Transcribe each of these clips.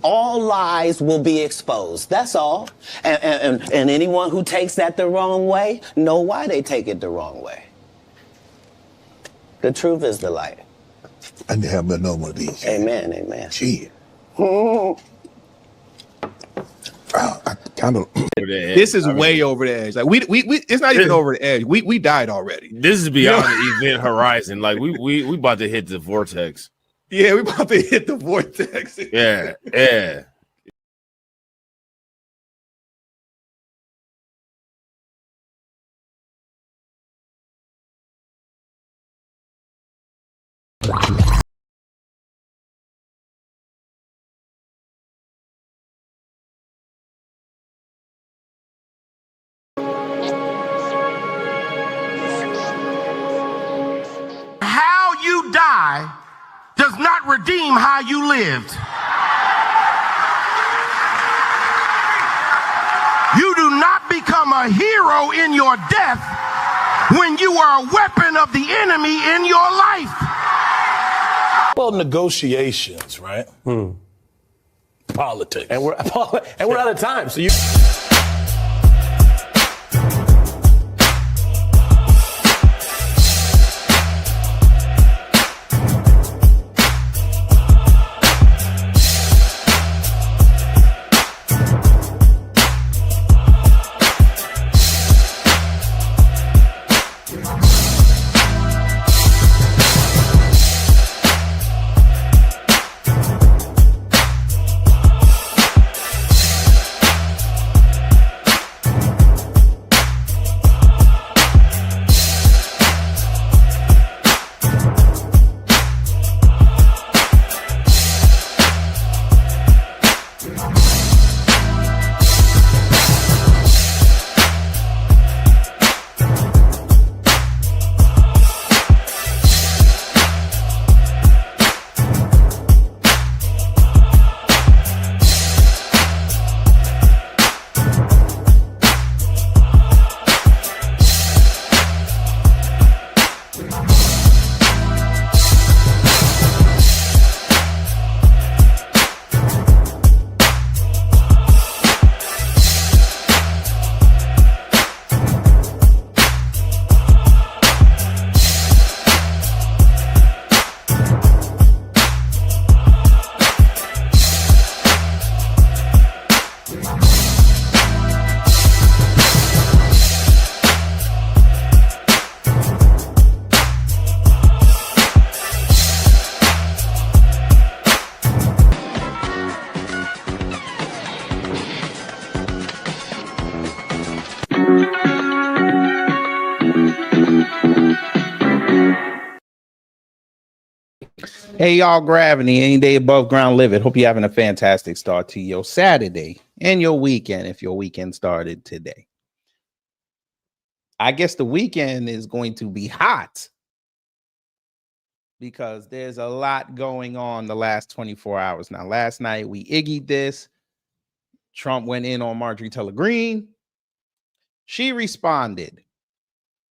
all lies will be exposed. That's all. And anyone who takes that the wrong way know why they take it the wrong way. The truth is the light. I need to have another one of these. Amen, amen. Gee. I kind of. This is way over the edge. Like we it's not even over the edge. We died already. This is beyond the event horizon. Like we about to hit the vortex. Yeah, we about to hit the vortex. Yeah. How you die does not redeem how you lived. You do not become a hero in your death when you are a weapon of the enemy in your life. Well, negotiations, right? Politics. And we're out of time. So you. Hey, y'all, Gravity, any day above ground live. Hope you're having a fantastic start to your Saturday and your weekend if your weekend started today. I guess the weekend is going to be hot because there's a lot going on the last 24 hours. Now, last night we iggy'd this. Trump went in on Marjorie Taylor Greene. She responded.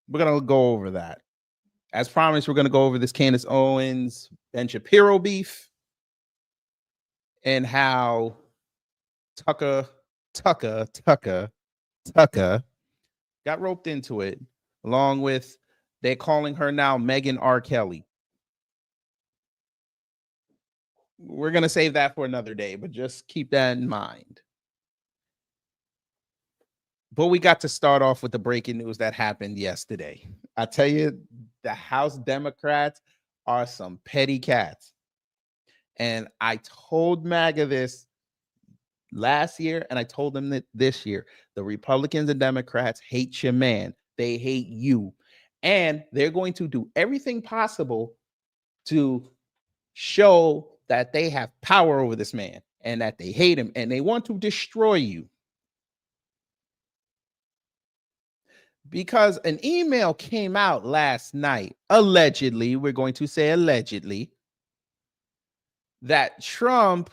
We're going to go over that. As promised, we're going to go over this Candace Owens, Ben Shapiro beef and how Tucker got roped into it, along with they're calling her now Meghan R. Kelly. We're going to save that for another day, but just keep that in mind. But we got to start off with the breaking news that happened yesterday. I tell you, the House Democrats are some petty cats. And I told MAGA this last year, and I told them that this year. The Republicans and Democrats hate your man. They hate you. And they're going to do everything possible to show that they have power over this man and that they hate him and they want to destroy you. Because an email came out last night, allegedly, we're going to say allegedly, that Trump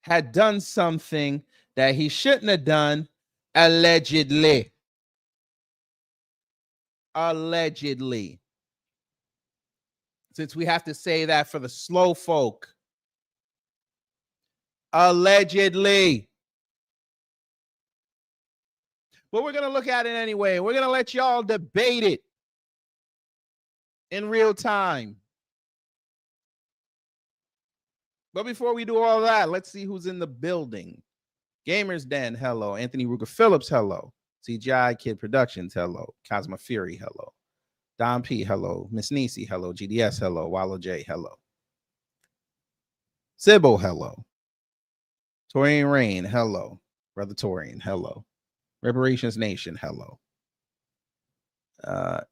had done something that he shouldn't have done, allegedly. Allegedly. Since we have to say that for the slow folk. Allegedly. But we're going to look at it anyway. We're going to let y'all debate it in real time. But before we do all that, let's see who's in the building. Gamers Den, hello. Anthony Ruger Phillips, hello. CGI Kid Productions, hello. Cosmo Fury, hello. Don P, hello. Miss Nisi, hello. GDS, hello. Wallow J, hello. Sybil, hello. Torian Rain, hello. Brother Torian, hello. Reparations Nation, hello.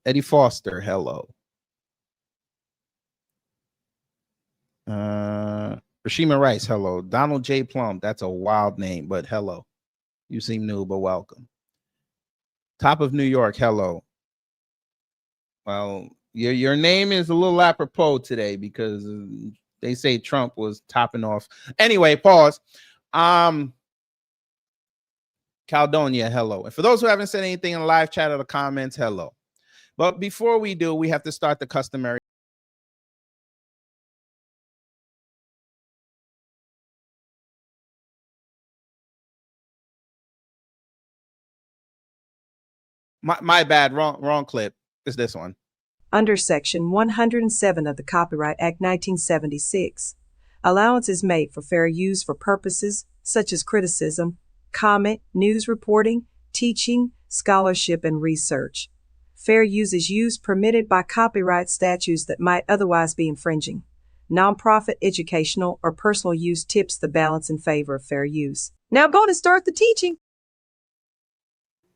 Eddie Foster, hello. Rashima Rice, hello. Donald J. Plum, that's a wild name, but hello. You seem new, but welcome. Top of New York, hello. Well, your name is a little apropos today because they say Trump was topping off. Anyway, pause. Caldonia, hello. And for those who haven't said anything in the live chat or the comments, hello. But before we do, we have to start the customary. My bad, wrong clip. It's this one. Under Section 107 of the Copyright Act 1976, allowance is made for fair use for purposes such as criticism, comment, news reporting, teaching, scholarship, and research. Fair use is use permitted by copyright statutes that might otherwise be infringing. Nonprofit, educational, or personal use tips the balance in favor of fair use. Now I'm going to start the teaching.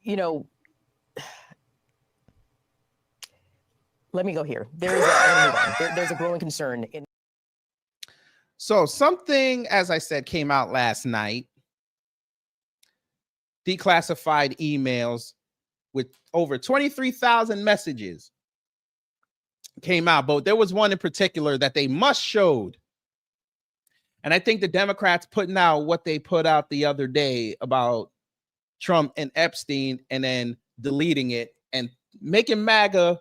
You know, let me go here. There's a growing concern. So something, as I said, came out last night. Declassified emails with over 23,000 messages came out, but there was one in particular that they must showed. And I think the Democrats putting out what they put out the other day about Trump and Epstein and then deleting it and making MAGA,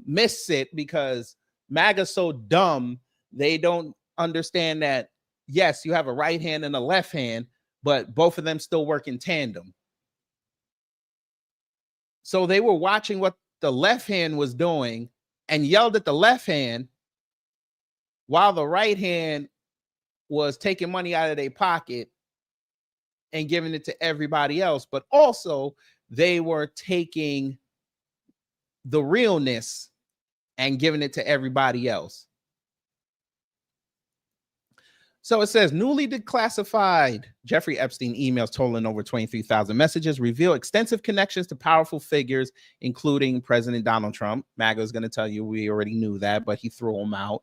miss it because MAGA's so dumb. They don't understand that, yes, you have a right hand and a left hand, but both of them still work in tandem. So they were watching what the left hand was doing and yelled at the left hand while the right hand was taking money out of their pocket and giving it to everybody else. But also they were taking the realness and giving it to everybody else. So it says newly declassified Jeffrey Epstein emails totaling over 23,000 messages reveal extensive connections to powerful figures, including President Donald Trump. MAGA is going to tell you we already knew that, but he threw them out.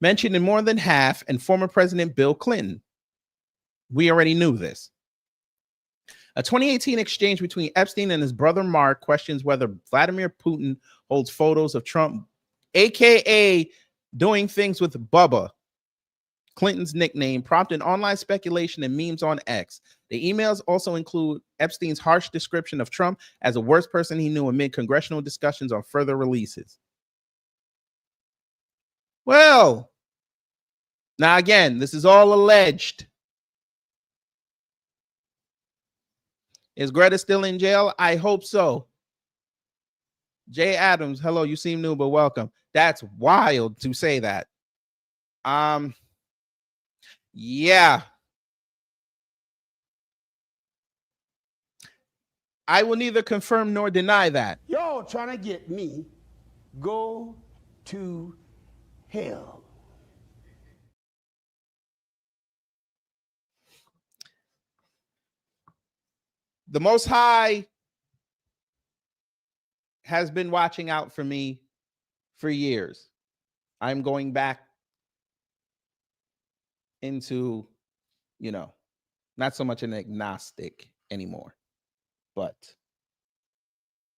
Mentioned in more than half, and former President Bill Clinton. We already knew this. A 2018 exchange between Epstein and his brother Mark questions whether Vladimir Putin holds photos of Trump, aka doing things with Bubba, Clinton's nickname, prompted online speculation and memes on X. The emails also include Epstein's harsh description of Trump as the worst person he knew amid congressional discussions on further releases. Well, now again, this is all alleged. Is Greta still in jail? I hope so. Jay Adams, hello, you seem new, but welcome. That's wild to say that. Yeah. I will neither confirm nor deny that. Y'all trying to get me go to hell. The Most High has been watching out for me for years. I'm going back into, not so much an agnostic anymore, but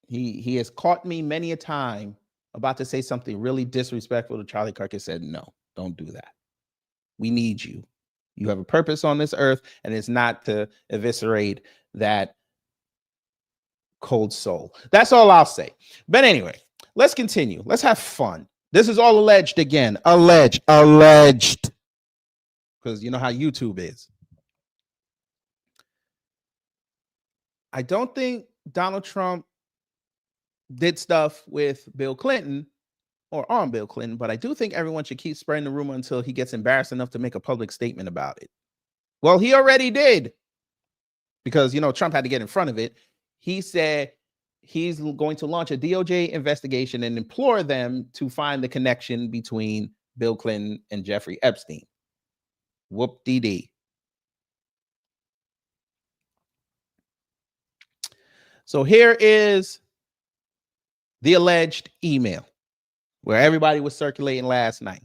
he has caught me many a time about to say something really disrespectful to Charlie Kirk and said, no, don't do that. We need you. You have a purpose on this earth, and it's not to eviscerate that cold soul. That's all I'll say. But anyway, let's continue. Let's have fun. This is all alleged again. Alleged. because you know how YouTube is. I don't think Donald Trump did stuff with Bill Clinton or on Bill Clinton, but I do think everyone should keep spreading the rumor until he gets embarrassed enough to make a public statement about it. Well, he already did, because, you know, Trump had to get in front of it. He said he's going to launch a DOJ investigation and implore them to find the connection between Bill Clinton and Jeffrey Epstein. Whoop-dee-dee. So here is the alleged email where everybody was circulating last night.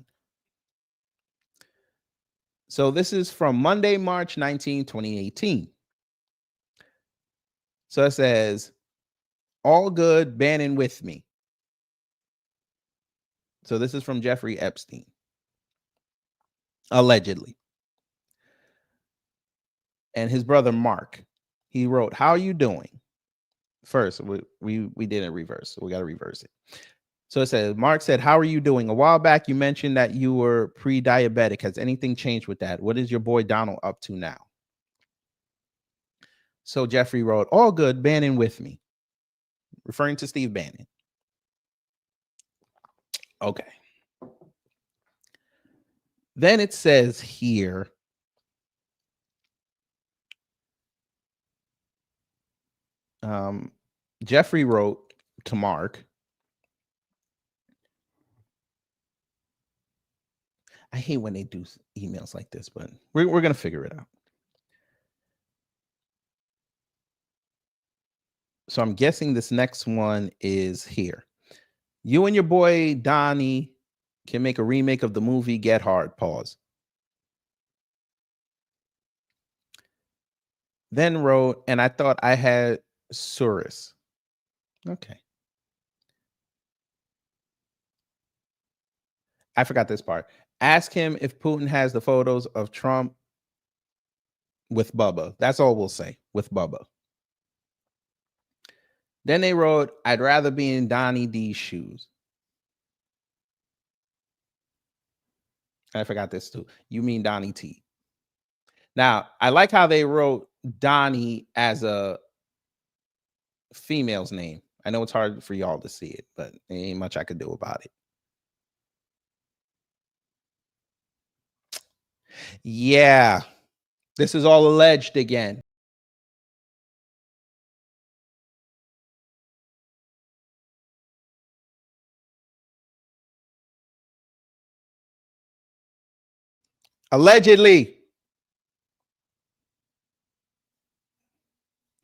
So this is from Monday, March 19, 2018. So it says, all good, Bannon with me. So this is from Jeffrey Epstein, allegedly. And his brother, Mark, he wrote, how are you doing? First, we didn't reverse, so we got to reverse it. So it says, Mark said, how are you doing? A while back, you mentioned that you were pre-diabetic. Has anything changed with that? What is your boy Donald up to now? So Jeffrey wrote, all good, Bannon with me, referring to Steve Bannon. Okay. Then it says here, Jeffrey wrote to Mark, I hate when they do emails like this, but we're going to figure it out. So I'm guessing this next one is here. You and your boy Donnie can make a remake of the movie Get Hard, pause. Then wrote, and I thought I had Surus. Okay. I forgot this part. Ask him if Putin has the photos of Trump with Bubba. That's all we'll say, with Bubba. Then they wrote, I'd rather be in Donnie D's shoes. I forgot this too. You mean Donnie T. Now, I like how they wrote Donnie as a female's name. I know it's hard for y'all to see it, but there ain't much I could do about it. Yeah, this is all alleged again. Allegedly.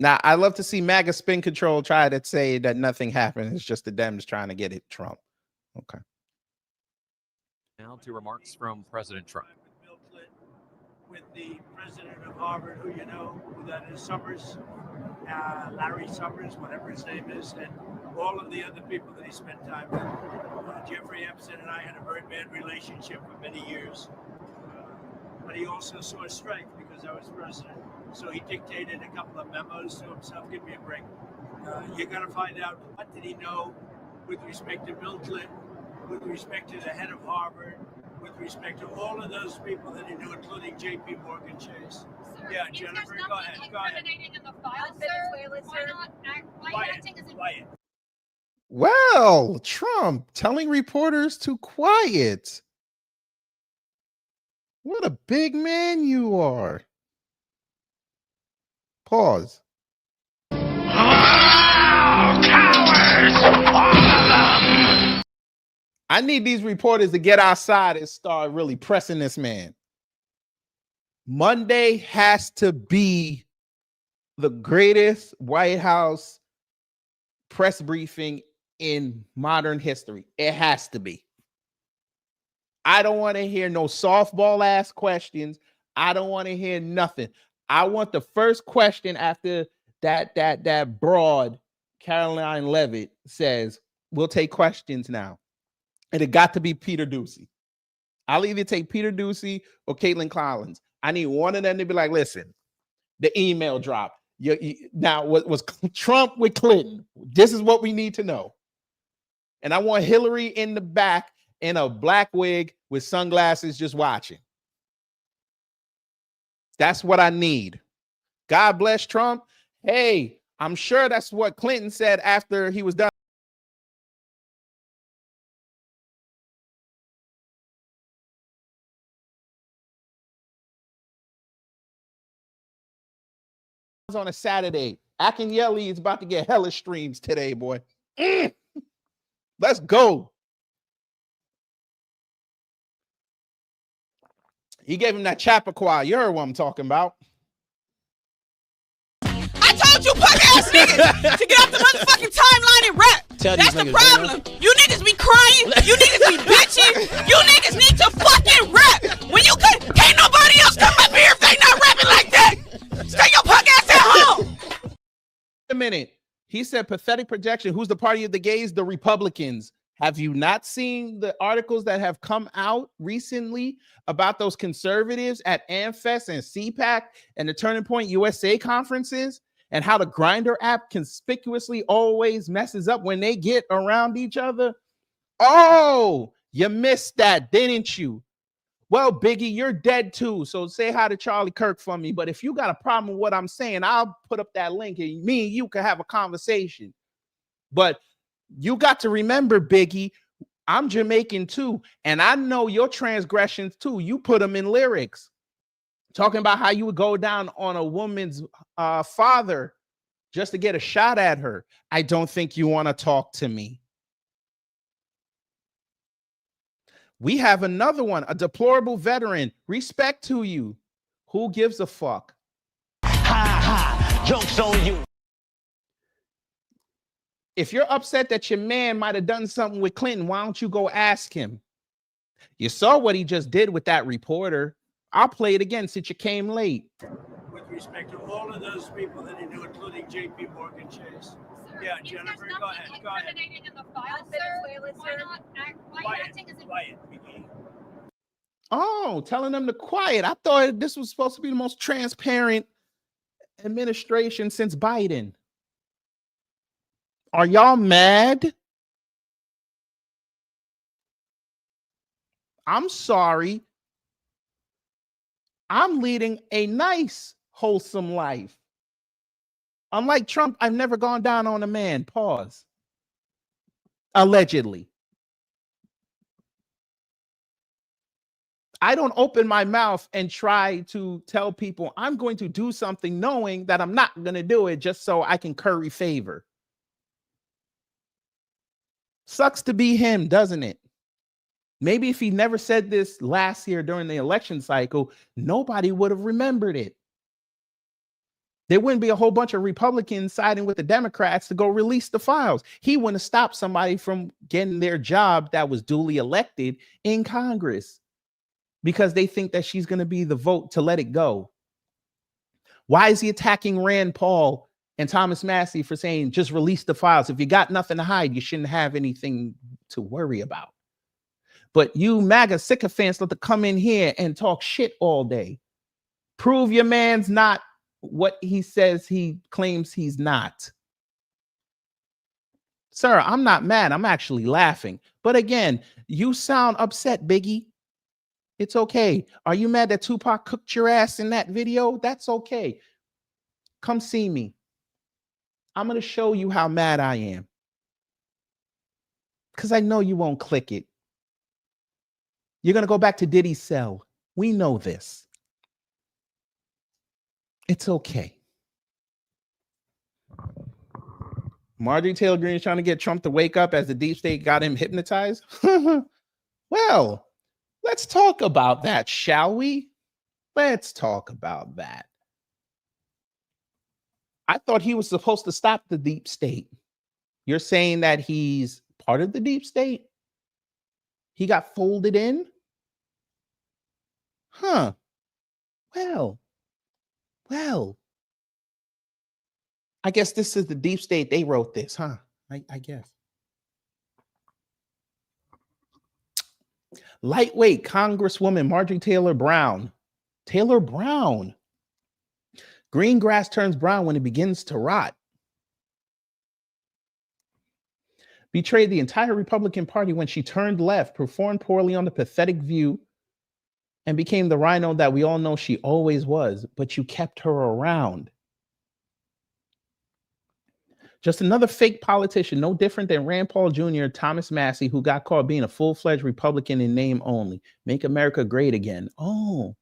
Now, I love to see MAGA spin control try to say that nothing happened. It's just the Dems trying to get it Trump. Okay. Now to remarks from President Trump. With the president of Harvard, who you know, who that is, Summers, Larry Summers, whatever his name is, and all of the other people that he spent time with. Jeffrey Epstein and I had a very bad relationship for many years. But he also saw strength because I was president. So he dictated a couple of memos to himself. Give me a break. You got to find out what did he know with respect to Bill Clinton, with respect to the head of Harvard, with respect to all of those people that he knew, including J.P. Morgan Chase. Sir, yeah, Jennifer, go ahead. Go ahead. In the file, Venezuela, quiet. Well, Trump telling reporters to quiet. What a big man you are. Pause. Cowards! All of them! I need these reporters to get outside and start really pressing this man. Monday has to be the greatest White House press briefing in modern history. It has to be. I don't want to hear no softball ass questions. I don't want to hear nothing. I want the first question after that broad Caroline Leavitt says, we'll take questions now. And it got to be Peter Doocy. I'll either take Peter Doocy or Caitlin Collins. I need one of them to be like, listen, the email dropped. Now, what was Trump with Clinton? This is what we need to know. And I want Hillary in the back in a black wig with sunglasses just watching. That's what I need. God bless Trump. Hey, I'm sure that's what Clinton said after he was done. On a Saturday. Akinyele is about to get hella streams today, boy. Let's go. He gave him that Chappaqua. You heard what I'm talking about. I told you punk ass niggas to get off the motherfucking timeline and rap. That's the problem. You niggas be crying. You niggas be bitching. You niggas need to fucking rap. When you can't nobody else come up here if they not rapping like that. Stay your punk ass at home. A minute. He said pathetic projection. Who's the party of the gays? The Republicans. Have you not seen the articles that have come out recently about those conservatives at AmFest and CPAC and the Turning Point USA conferences and how the Grindr app conspicuously always messes up when they get around each other? Oh, you missed that, didn't you? Well, Biggie, you're dead too. So say hi to Charlie Kirk for me. But if you got a problem with what I'm saying, I'll put up that link and me and you can have a conversation. But you got to remember, Biggie, I'm Jamaican too. And I know your transgressions too. You put them in lyrics. Talking about how you would go down on a woman's father just to get a shot at her. I don't think you want to talk to me. We have another one, a deplorable veteran. Respect to you. Who gives a fuck? Ha ha. Joke's on you. If you're upset that your man might have done something with Clinton, why don't you go ask him? You saw what he just did with that reporter. I'll play it again since you came late. With respect to all of those people that he knew, including JP Morgan Chase. Sir, yeah, Jennifer, go ahead. Go ahead. In the file, Venezuela, quiet. Oh, telling them to quiet. I thought this was supposed to be the most transparent administration since Biden. Are y'all mad? I'm sorry. I'm leading a nice, wholesome life. Unlike Trump, I've never gone down on a man. Pause. Allegedly. I don't open my mouth and try to tell people I'm going to do something knowing that I'm not going to do it just so I can curry favor. Sucks to be him, doesn't it? Maybe if he never said this last year during the election cycle, nobody would have remembered it. There wouldn't be a whole bunch of Republicans siding with the Democrats to go release the files. He wouldn't have stopped somebody from getting their job that was duly elected in Congress because they think that she's going to be the vote to let it go. Why is he attacking Rand Paul and Thomas Massey for saying just release the files? If you got nothing to hide, you shouldn't have anything to worry about. But you MAGA sycophants let to come in here and talk shit all day. Prove your man's not what he says he claims he's not. Sir, I'm not mad. I'm actually laughing. But again, you sound upset, Biggie. It's okay. Are you mad that Tupac cooked your ass in that video? That's okay. Come see me. I'm going to show you how mad I am. Because I know you won't click it. You're going to go back to Diddy's cell. We know this. It's okay. Marjorie Taylor Greene is trying to get Trump to wake up as the deep state got him hypnotized. Well, let's talk about that, shall we? Let's talk about that. I thought he was supposed to stop the deep state. You're saying that he's part of the deep state? He got folded in? Huh. Well. I guess this is the deep state. They wrote this, huh? I guess. Lightweight Congresswoman Marjorie Taylor Brown. Taylor Brown. Green grass turns brown when it begins to rot. Betrayed the entire Republican Party when she turned left, performed poorly on the pathetic View, and became the rhino that we all know she always was, but you kept her around. Just another fake politician, no different than Rand Paul Jr., Thomas Massey, who got caught being a full-fledged Republican in name only. Make America great again. Oh.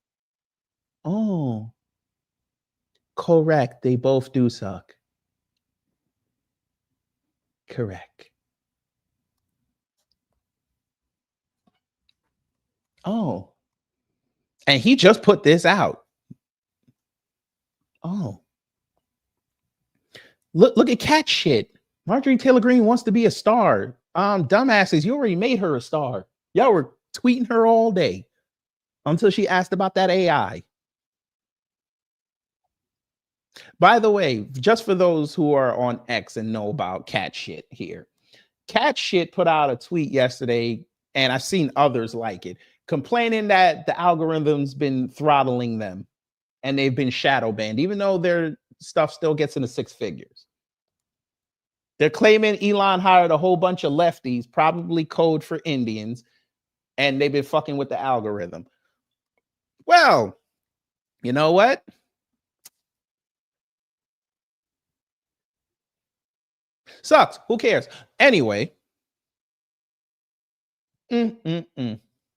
Correct. They both do suck. Correct. Oh. And he just put this out. Oh. Look at cat shit. Marjorie Taylor Greene wants to be a star. Dumbasses, you already made her a star. Y'all were tweeting her all day until she asked about that AI. By the way, just for those who are on X and know about cat shit here, cat shit put out a tweet yesterday, and I've seen others like it, complaining that the algorithm's been throttling them and they've been shadow banned, even though their stuff still gets into six figures. They're claiming Elon hired a whole bunch of lefties, probably code for Indians, and they've been fucking with the algorithm. Well, you know what? Sucks. Who cares? Anyway.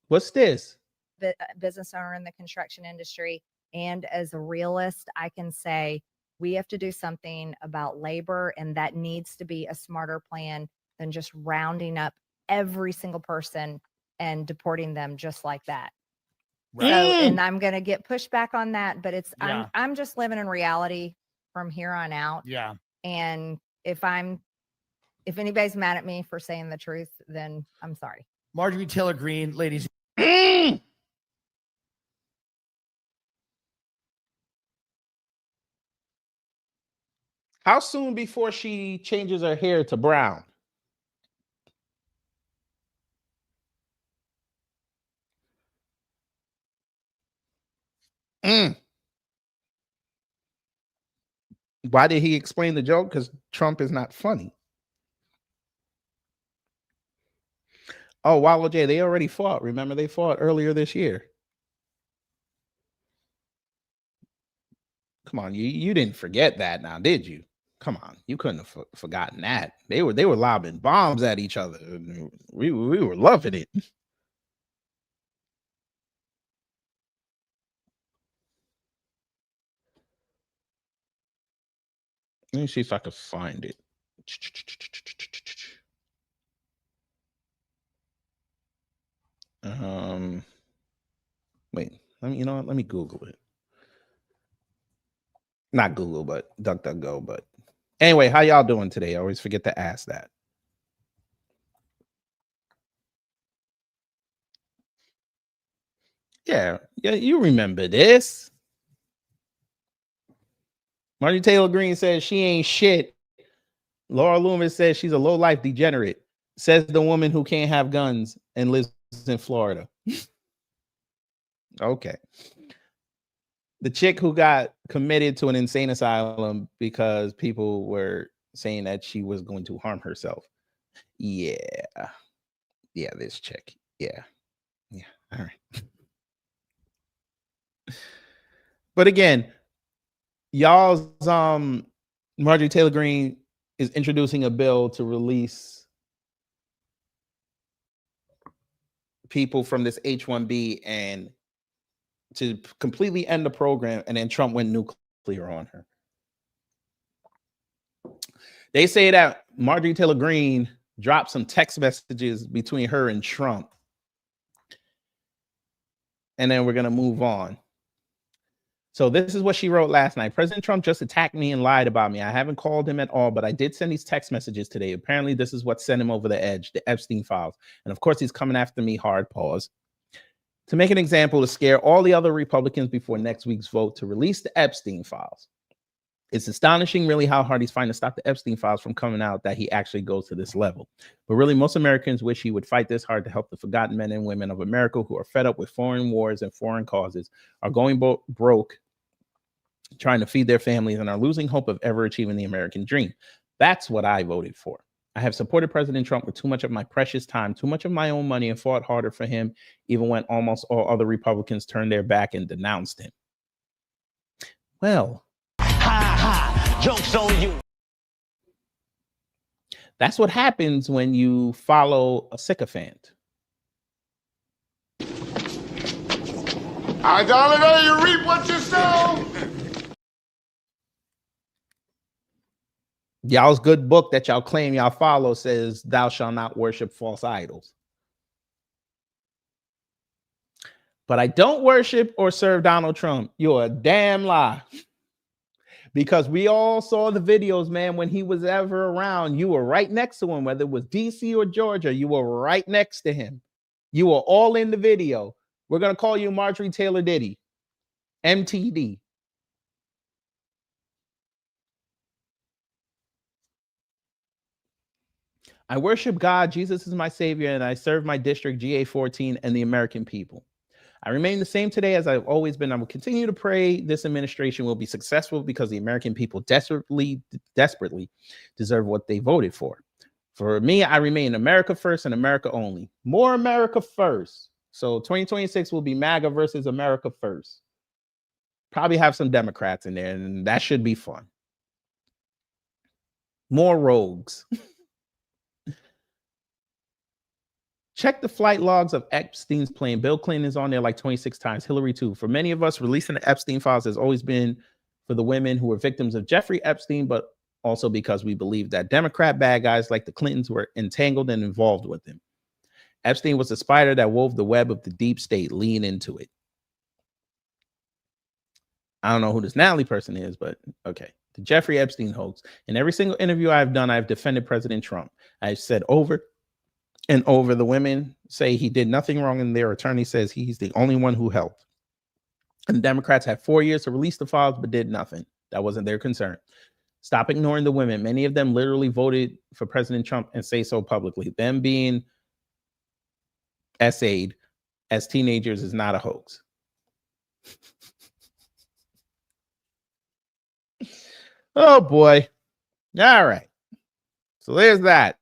What's this? Business owner in the construction industry. And as a realist, I can say we have to do something about labor, and that needs to be a smarter plan than just rounding up every single person and deporting them just like that. Right. So, and I'm going to get pushback on that, but it's, I'm just living in reality from here on out. Yeah. And if anybody's mad at me for saying the truth, then I'm sorry. Marjorie Taylor Greene, ladies. How soon before she changes her hair to brown? Why did he explain the joke? Because Trump is not funny. Oh, Allege, they already fought. Remember, they fought earlier this year. Come on, you didn't forget that now, did you? Come on, you couldn't have forgotten that. They were lobbing bombs at each other. We were loving it. Let me see if I can find it. Wait, you know what? Let me Google it. Not Google, but DuckDuckGo. But anyway, how y'all doing today? I always forget to ask that. Yeah, you remember this. Marjorie Taylor Greene says she ain't shit. Laura Loomis says she's a low-life degenerate. Says the woman who can't have guns and lives in Florida. Okay. The chick who got committed to an insane asylum because people were saying that she was going to harm herself. Yeah. Yeah, this chick. Yeah. Yeah. All right. But again, y'all's Marjorie Taylor Greene is introducing a bill to release people from this H-1B and to completely end the program, and then Trump went nuclear on her. They say that Marjorie Taylor Greene dropped some text messages between her and Trump. And then we're going to move on. So this is what she wrote last night. President Trump just attacked me and lied about me. I haven't called him at all, but I did send these text messages today. Apparently, this is what sent him over the edge, the Epstein files. And of course, he's coming after me, hard pause. To make an example, to scare all the other Republicans before next week's vote to release the Epstein files. It's astonishing, really, how hard he's trying to stop the Epstein files from coming out that he actually goes to this level. But really, most Americans wish he would fight this hard to help the forgotten men and women of America who are fed up with foreign wars and foreign causes, are going broke, trying to feed their families, and are losing hope of ever achieving the American dream. That's what I voted for. I have supported President Trump with too much of my precious time, too much of my own money, and fought harder for him, even when almost all other Republicans turned their back and denounced him. Well, joke's on you. That's what happens when you follow a sycophant. I don't know, you reap what you sow. Y'all's good book that y'all claim y'all follow says, thou shalt not worship false idols. But I don't worship or serve Donald Trump. You're a damn lie. Because we all saw the videos, man, when he was ever around. You were right next to him, whether it was DC or Georgia. You were right next to him. You were all in the video. We're going to call you Marjorie Taylor Diddy, MTD. I worship God, Jesus is my savior, and I serve my district, GA14, and the American people. I remain the same today as I've always been. I will continue to pray this administration will be successful because the American people desperately deserve what they voted for. For me, I remain America first and America only. More America first. So 2026 will be MAGA versus America first. Probably have some Democrats in there, and that should be fun. More rogues. Check the flight logs of Epstein's plane. Bill Clinton is on there like 26 times. Hillary too. For many of us, releasing the Epstein files has always been for the women who were victims of Jeffrey Epstein, but also because we believe that Democrat bad guys like the Clintons were entangled and involved with him. Epstein was the spider that wove the web of the deep state. Lean into it. I don't know who this Natalie person is, but okay. The Jeffrey Epstein hoax. In every single interview I've done, I've defended President Trump. I've said over and over, the women say he did nothing wrong, and their attorney says he's the only one who helped. And the Democrats had 4 years to release the files, but did nothing. That wasn't their concern. Stop ignoring the women. Many of them literally voted for President Trump and say so publicly. Them being essayed as teenagers is not a hoax. Oh boy. All right. So there's that.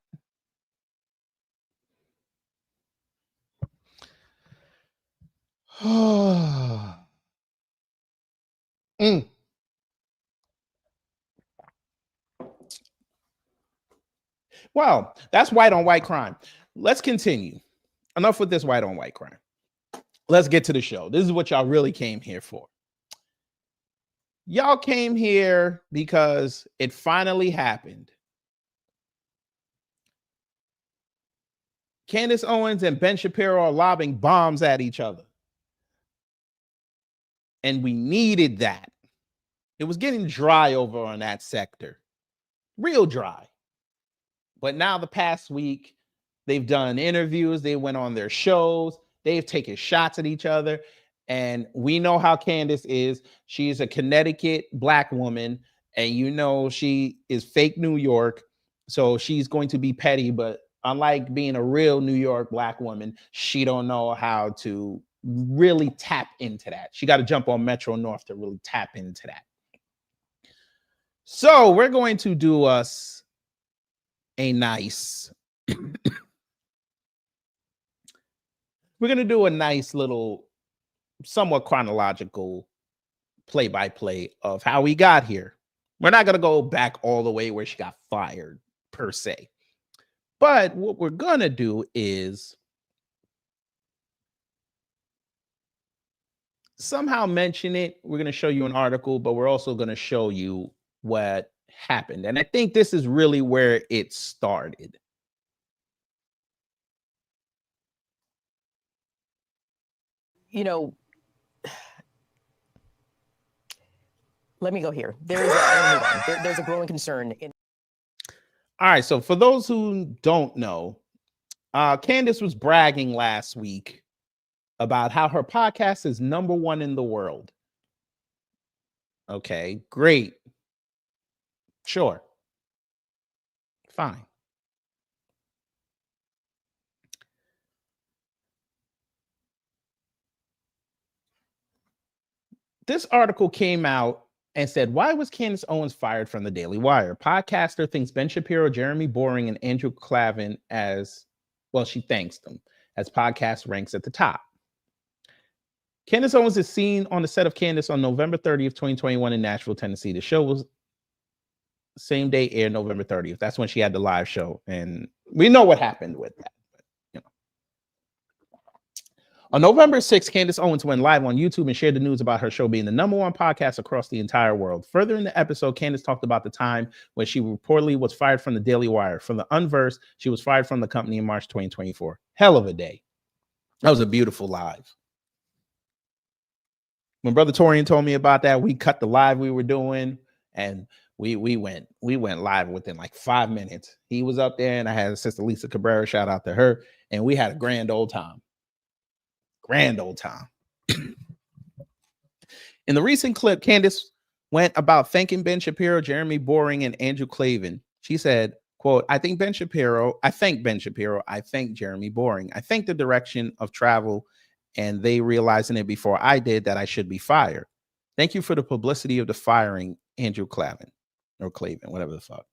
Well, that's white on white crime. Let's continue. Enough with this white on white crime. Let's get to the show. This is what y'all really came here for. Y'all came here because it finally happened. Candace Owens and Ben Shapiro are lobbing bombs at each other. And we needed that. It was getting dry over on that sector. Real dry. But now the past week, they've done interviews. They went on their shows. They've taken shots at each other. And we know how Candace is. She's a Connecticut Black woman. And you know she is fake New York. So she's going to be petty. But unlike being a real New York Black woman, she don't know how to really tap into that. She got to jump on Metro North to really tap into that. So we're going to do us a nice we're going to do a nice little somewhat chronological play-by-play of how we got here. We're not going to go back all the way where she got fired per se. But what we're going to do is somehow mention it. We're going to show you an article, but we're also going to show you what happened. And I think this is really where it started. You know, let me go here. There's a growing concern. All right. So for those who don't know, Candace was bragging last week about how her podcast is #1 in the world. Okay, great. Sure. Fine. This article came out and said, why was Candace Owens fired from the Daily Wire? Podcaster thinks Ben Shapiro, Jeremy Boring, and Andrew Clavin as, well, she thanks them as podcast ranks at the top. Candace Owens is seen on the set of Candace on November 30th, 2021 in Nashville, Tennessee. The show was same day aired November 30th. That's when she had the live show. And we know what happened with that. But, you know. On November 6th, Candace Owens went live on YouTube and shared the news about her show being the #1 podcast across the entire world. Further in the episode, Candace talked about the time when she reportedly was fired from the Daily Wire. From the Unversed, she was fired from the company in March 2024. Hell of a day. That was a beautiful live. When Brother Torian told me about that, we cut the live we were doing, and we went live within like 5 minutes. He was up there, and I had Sister Lisa Cabrera, shout out to her, and we had a grand old time. Grand old time. In the recent clip, Candace went about thanking Ben Shapiro, Jeremy Boring, and Andrew Clavin. She said, quote, I thank Ben Shapiro, I thank Jeremy Boring. I thank the direction of travel and they realizing it before I did that I should be fired. Thank you for the publicity of the firing, Andrew Clavin, or Clavin, whatever the fuck.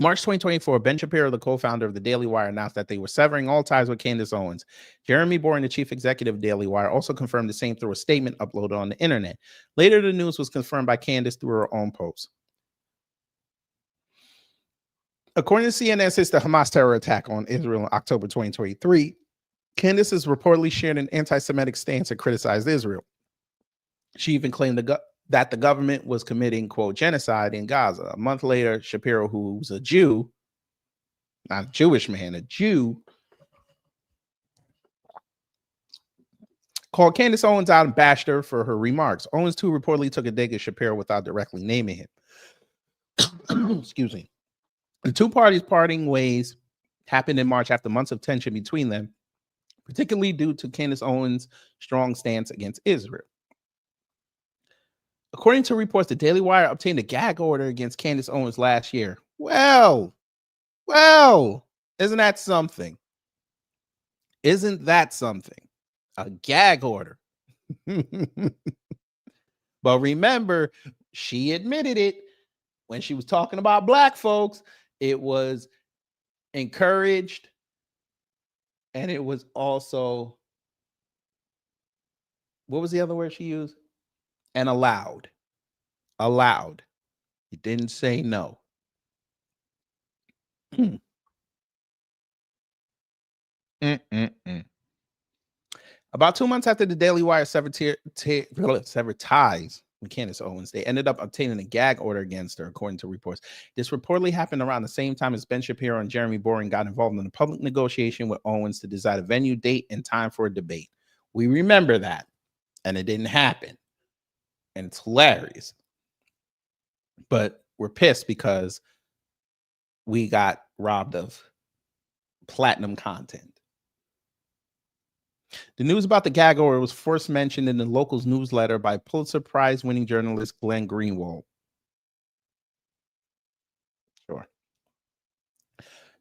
March 2024, Ben Shapiro, the co-founder of the Daily Wire, announced that they were severing all ties with Candace Owens. Jeremy Boring, the chief executive of Daily Wire, also confirmed the same through a statement uploaded on the internet. Later, the news was confirmed by Candace through her own post. According to CNN, since the Hamas terror attack on Israel in October 2023, Candace has reportedly shared an anti-Semitic stance and criticized Israel. She even claimed that the government was committing, quote, genocide in Gaza. A month later, Shapiro, who's a Jew, not a Jewish man, a Jew, called Candace Owens out and bashed her for her remarks. Owens, too, reportedly took a dig at Shapiro without directly naming him. Excuse me. The two parties parting ways happened in March after months of tension between them, particularly due to Candace Owens' strong stance against Israel. According to reports, the Daily Wire obtained a gag order against Candace Owens last year. Well, isn't that something? Isn't that something? A gag order. But remember, she admitted it when she was talking about black folks. It was encouraged, and it was also, what was the other word she used? And allowed. Allowed. He didn't say no. About 2 months after the Daily Wire severed ties with Candace Owens, they ended up obtaining a gag order against her, according to reports. This reportedly happened around the same time as Ben Shapiro and Jeremy Boring got involved in a public negotiation with Owens to decide a venue, date, and time for a debate. We remember that, and it didn't happen. And it's hilarious. But we're pissed because we got robbed of platinum content. The news about the gag order was first mentioned in the Locals newsletter by Pulitzer Prize-winning journalist Glenn Greenwald. Sure.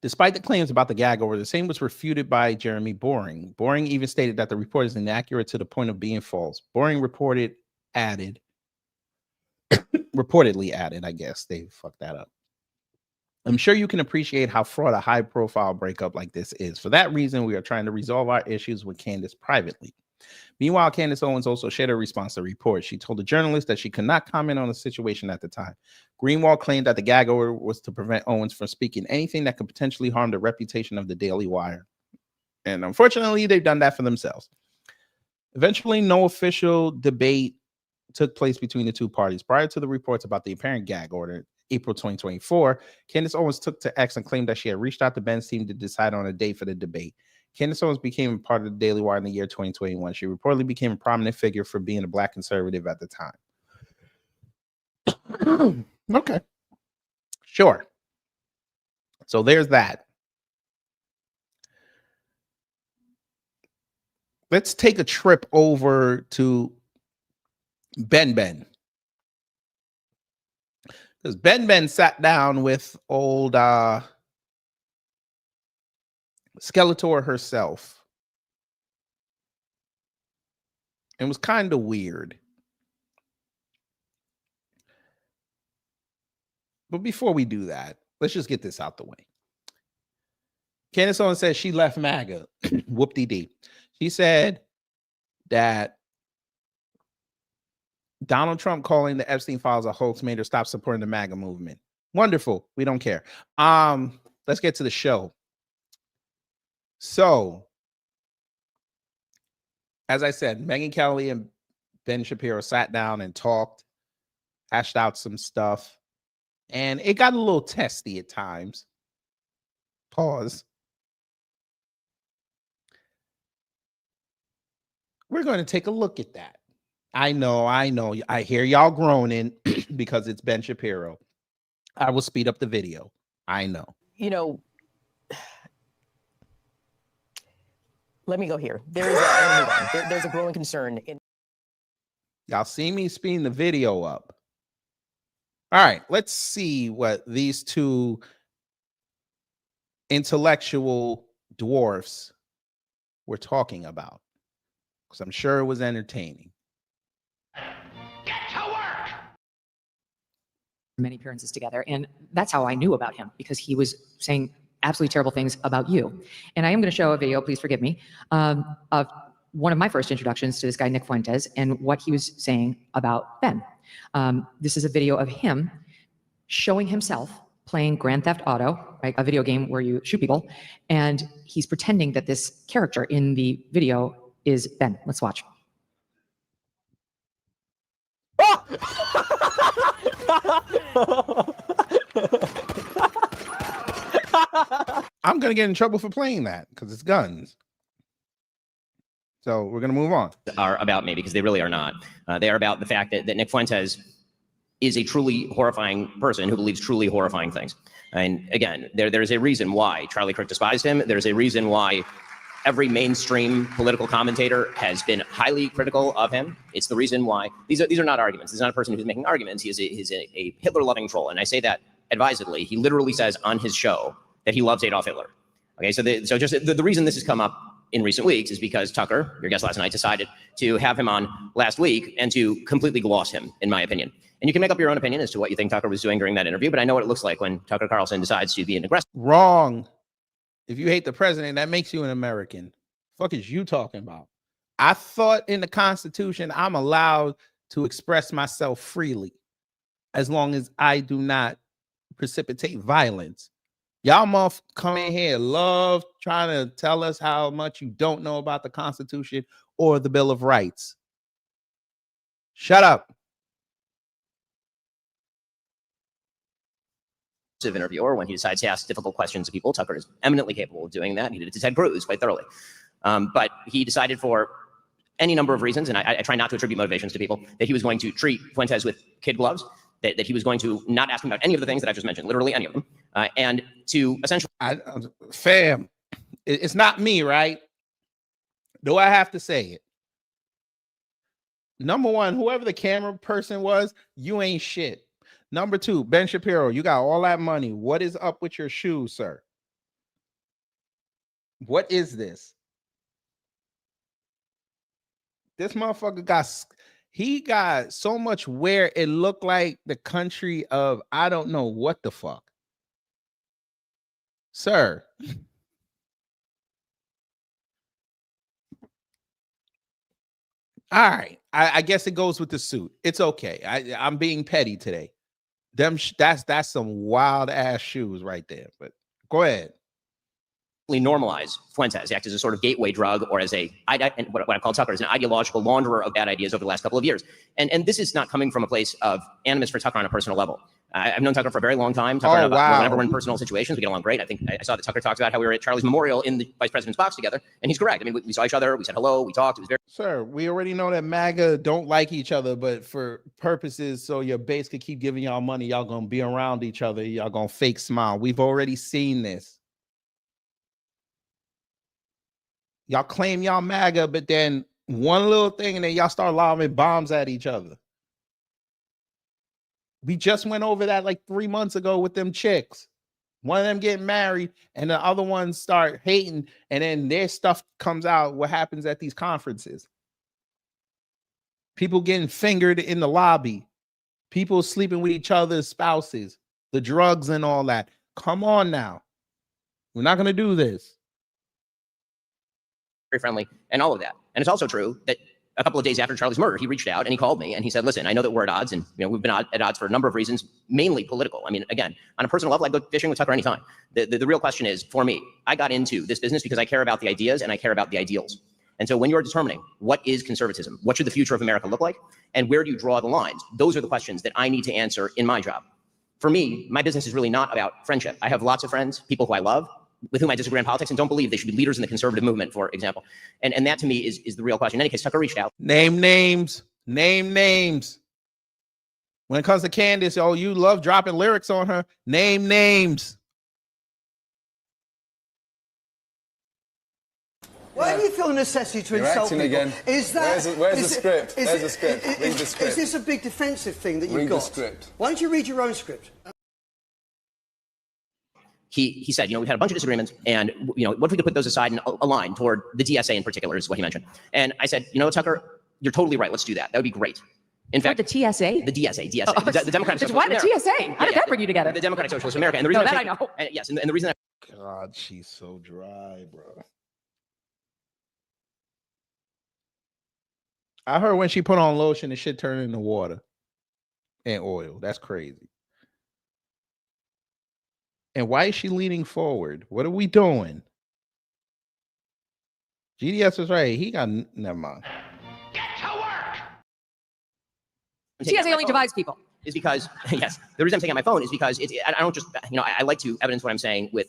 Despite the claims about the gag order, the same was refuted by Jeremy Boring. Boring even stated that the report is inaccurate to the point of being false. Boring reportedly added, I guess they fucked that up. I'm sure you can appreciate how fraught a high-profile breakup like this is. For that reason, we are trying to resolve our issues with Candace privately. Meanwhile, Candace Owens also shared a response to the report. She told the journalist that she could not comment on the situation at the time. Greenwald claimed that the gag order was to prevent Owens from speaking anything that could potentially harm the reputation of the Daily Wire. And unfortunately, they've done that for themselves. Eventually, no official debate took place between the two parties. Prior to the reports about the apparent gag order, April 2024, Candace Owens took to X and claimed that she had reached out to Ben's team to decide on a date for the debate. Candace Owens became part of the Daily Wire in the year 2021. She reportedly became a prominent figure for being a black conservative at the time. Okay. Sure. So there's that. Let's take a trip over to Ben. Because Ben sat down with old Skeletor herself. It was kind of weird. But before we do that, let's just get this out the way. Candace Owens says she left MAGA. Whoop-de-dee. She said that Donald Trump calling the Epstein files a hoax made her stop supporting the MAGA movement. Wonderful. We don't care. Let's get to the show. So, as I said, Megyn Kelly and Ben Shapiro sat down and talked, hashed out some stuff, and it got a little testy at times. Pause. We're going to take a look at that. I know. I hear y'all groaning because it's Ben Shapiro. I will speed up the video. I know. You know, let me go here. There's a growing concern in. Y'all see me speeding the video up. All right, let's see what these two intellectual dwarfs were talking about, because I'm sure it was entertaining. Many appearances together, and that's how I knew about him, because he was saying absolutely terrible things about you. And I am going to show a video, please forgive me, of one of my first introductions to this guy, Nick Fuentes, and what he was saying about Ben. This is a video of him showing himself playing Grand Theft Auto, right, a video game where you shoot people, and he's pretending that this character in the video is Ben. Let's watch. I'm going to get in trouble for playing that because it's guns. So we're going to move on. Are about me, because they really are not. They are about the fact that Nick Fuentes is a truly horrifying person who believes truly horrifying things. And again, there's a reason why Charlie Kirk despised him. There's a reason why every mainstream political commentator has been highly critical of him. It's the reason why these are not arguments. He's not a person who's making arguments. He's a Hitler-loving troll, and I say that advisedly. He literally says on his show that he loves Adolf Hitler. Okay, so the reason this has come up in recent weeks is because Tucker, your guest last night, decided to have him on last week and to completely gloss him, in my opinion. And you can make up your own opinion as to what you think Tucker was doing during that interview, but I know what it looks like when Tucker Carlson decides to be an aggressor. Wrong. If you hate the president, that makes you an American. Fuck is you talking about? I thought in the Constitution I'm allowed to express myself freely as long as I do not precipitate violence. Y'all motherfuckers come in here, love trying to tell us how much you don't know about the Constitution or the Bill of Rights. Shut up. Interviewer, when he decides to ask difficult questions of people, Tucker is eminently capable of doing that. He did it to Ted Cruz quite thoroughly. But he decided for any number of reasons, and I try not to attribute motivations to people, that he was going to treat Fuentes with kid gloves, that he was going to not ask him about any of the things that I just mentioned, literally any of them, and to essentially... Fam, it's not me, right? Do I have to say it? Number one, whoever the camera person was, you ain't shit. Number two, Ben Shapiro, you got all that money. What is up with your shoes, sir? What is this? This motherfucker got so much wear it looked like the country of I don't know what the fuck. Sir. All right. I guess it goes with the suit. It's okay. I'm being petty today. That's some wild ass shoes right there. But go ahead. Normalize Fuentes, act as a sort of gateway drug, or as what I call Tucker, as an ideological launderer of bad ideas over the last couple of years. And this is not coming from a place of animus for Tucker on a personal level. I've known Tucker for a very long time. Tucker whenever we're in personal situations, we get along great. I think I saw that Tucker talked about how we were at Charlie's memorial in the vice president's box together, and he's correct. I mean, we saw each other, we said hello, we talked. It was very... Sir, we already know that MAGA don't like each other, but for purposes so your base could keep giving y'all money, y'all gonna be around each other, y'all gonna fake smile. We've already seen this. Y'all claim y'all MAGA, but then one little thing and then y'all start lobbing bombs at each other. We just went over that like 3 months ago with them chicks. One of them getting married and the other ones start hating, and then their stuff comes out. What happens at these conferences? People getting fingered in the lobby. People sleeping with each other's spouses. the drugs and all that. Come on now. We're not going to do this. Very friendly and all of that. And it's also true that a couple of days after Charlie's murder, he reached out and he called me and he said, listen, I know that we're at odds and we've been at odds for a number of reasons, mainly political. I mean, again, on a personal level, I go fishing with Tucker anytime. The real question is, for me, I got into this business because I care about the ideas and I care about the ideals. And so when you're determining what is conservatism, what should the future of America look like, and where do you draw the lines, those are the questions that I need to answer in my job. For me, my business is really not about friendship. I have lots of friends, people who I love, with whom I disagree on politics and don't believe they should be leaders in the conservative movement, for example. And that to me is the real question. In any case, Tucker reached out. Name names. Name names. When it comes to Candace, oh, you love dropping lyrics on her. Name names. Why do you feel a necessity to insult people? Again. Is that where's the script? Where's the script? Read the script. Is this a big defensive thing that you've got? Read the script. Why don't you read your own script? He said, we've had a bunch of disagreements, and what if we could put those aside and align toward the DSA in particular, is what he mentioned. And I said, Tucker, you're totally right. Let's do that. That would be great. In fact, the TSA? The DSA. Oh, the Democratic Why the TSA? How did that bring you together? The Democratic Socialists of America. And the reason I know. And yes, and the reason God, she's so dry, bro. I heard when she put on lotion, the shit turned into water and oil. That's crazy. And why is she leaning forward? What are we doing? GDS was right. He got never mind. TSA only divides people. Is because, yes, the reason I'm taking out my phone is because I don't just, I like to evidence what I'm saying with,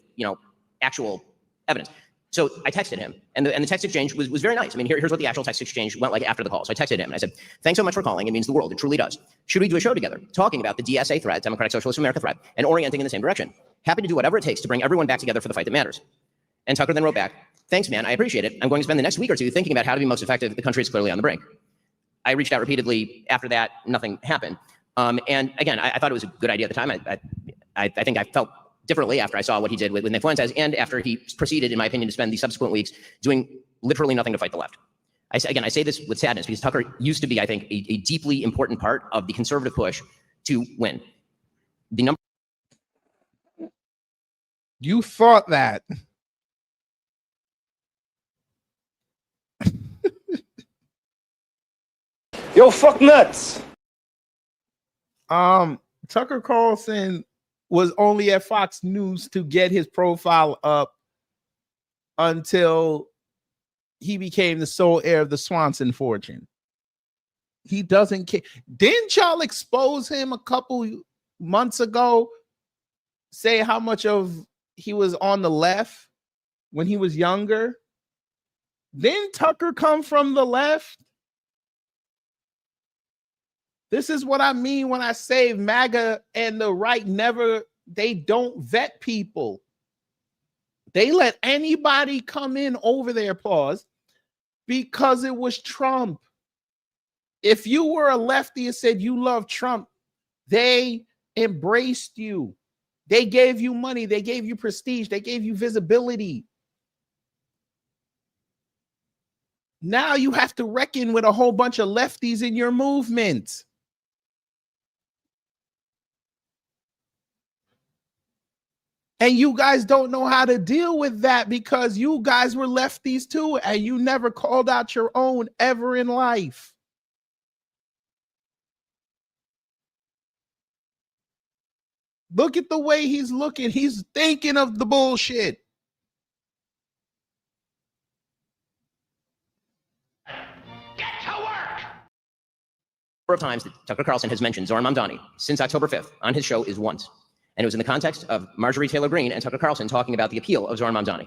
actual evidence. So I texted him, and the text exchange was very nice. I mean, here's what the actual text exchange went like after the call. So I texted him, and I said, thanks so much for calling. It means the world. It truly does. Should we do a show together talking about the DSA threat, Democratic Socialists of America threat, and orienting in the same direction? Happy to do whatever it takes to bring everyone back together for the fight that matters. And Tucker then wrote back, thanks, man. I appreciate it. I'm going to spend the next week or two thinking about how to be most effective. The country is clearly on the brink. I reached out repeatedly. After that, nothing happened. And again, I thought it was a good idea at the time. I think I felt differently after I saw what he did with Nick Fuentes, and after he proceeded, in my opinion, to spend the subsequent weeks doing literally nothing to fight the left. I say this with sadness because Tucker used to be, I think, a deeply important part of the conservative push to win. You thought that. Yo, fuck nuts. Tucker Carlson was only at Fox News to get his profile up until he became the sole heir of the Swanson fortune. He doesn't care. Didn't y'all expose him a couple months ago? Say how much of he was on the left when he was younger? Didn't Tucker come from the left? This is what I mean when I say MAGA and the right they don't vet people. They let anybody come in over their paws because it was Trump. If you were a lefty and said you love Trump, they embraced you. They gave you money. They gave you prestige. They gave you visibility. Now you have to reckon with a whole bunch of lefties in your movement. And you guys don't know how to deal with that because you guys were lefties too, and you never called out your own ever in life. Look at the way he's looking. He's thinking of the bullshit. Of times that Tucker Carlson has mentioned Zohran Mamdani since October 5th on his show is once. And it was in the context of Marjorie Taylor Greene and Tucker Carlson talking about the appeal of Zohran Mamdani.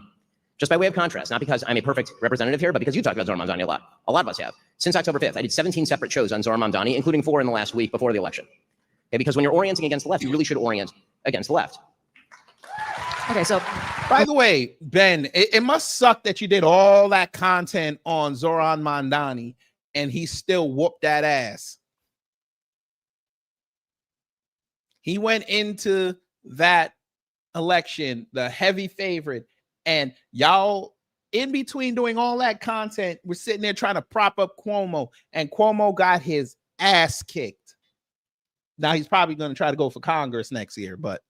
Just by way of contrast, not because I'm a perfect representative here, but because you talked about Zohran Mamdani a lot. A lot of us have. Since October 5th, I did 17 separate shows on Zohran Mamdani, including 4 in the last week before the election. Okay, because when you're orienting against the left, you really should orient against the left. Okay, so by the way, Ben, it must suck that you did all that content on Zohran Mamdani and he still whooped that ass. He went into that election, the heavy favorite, and y'all in between doing all that content, we're sitting there trying to prop up Cuomo, and Cuomo got his ass kicked. Now he's probably going to try to go for Congress next year, but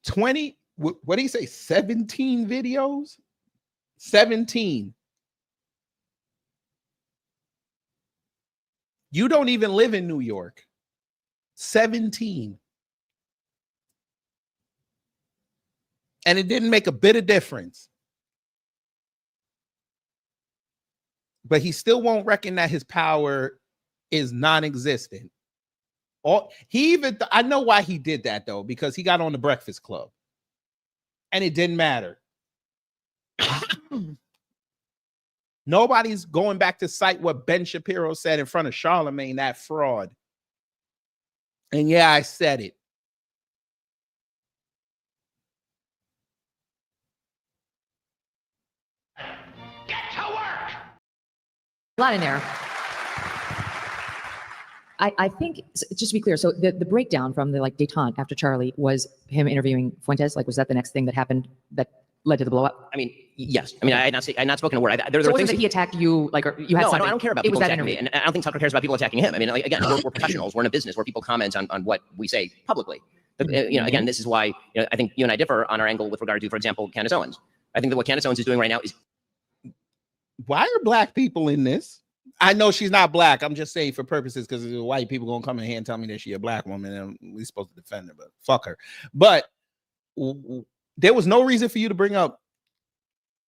20, what do you say? 17 videos? 17. You don't even live in New York. 17. And it didn't make a bit of difference. But he still won't reckon that his power is non-existent. I know why he did that, though, because he got on the Breakfast Club. And it didn't matter. Nobody's going back to cite what Ben Shapiro said in front of Charlemagne, that fraud. And yeah, I said it. Get to work. A lot in there. I think, just to be clear, so the breakdown from the detente after Charlie was him interviewing Fuentes. Was that the next thing that happened that led to the blow up? I mean, yes. I mean, I had not spoken a word. There So were things things that he attacked you, or you had no, something. I don't care about It was people that attacking me, interview. and I don't think Tucker cares about people attacking him. I mean, again, we're professionals. We're in a business where people comment on what we say publicly. But, again, this is why I think you and I differ on our angle with regard to, for example, Candace Owens. I think that what Candace Owens is doing right now is. Why are black people in this? I know she's not black. I'm just saying for purposes because white people gonna come in here and tell me that she's a black woman and we're supposed to defend her, but fuck her. But there was no reason for you to bring up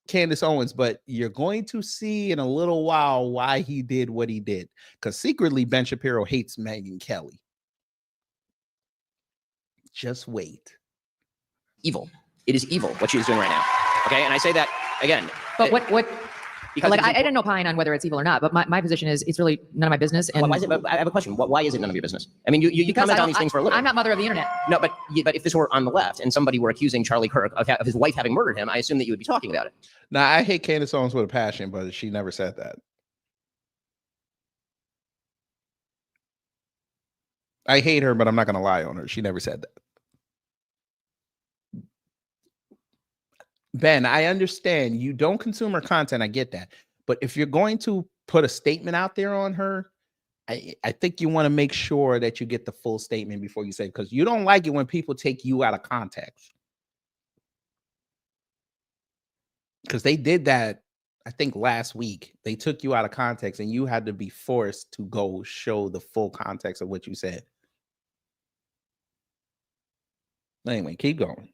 Candace Owens, but you're going to see in a little while why he did what he did. Because secretly, Ben Shapiro hates Megyn Kelly. Just wait. Evil. It is evil what she is doing right now. Okay, and I say that again. But what? Because I didn't opine on whether it's evil or not, but my position is it's really none of my business. And why is it? I have a question. Why is it none of your business? I mean, you comment on these things for a living. I'm not mother of the internet. No, but if this were on the left and somebody were accusing Charlie Kirk of his wife having murdered him, I assume that you would be talking about it. Now, I hate Candace Owens with a passion, but she never said that. I hate her, but I'm not going to lie on her. She never said that. Ben, I understand you don't consume her content. I get that. But if you're going to put a statement out there on her, I think you want to make sure that you get the full statement before you say, because you don't like it when people take you out of context. Because they did that, I think, last week. They took you out of context and you had to be forced to go show the full context of what you said. Anyway, keep going.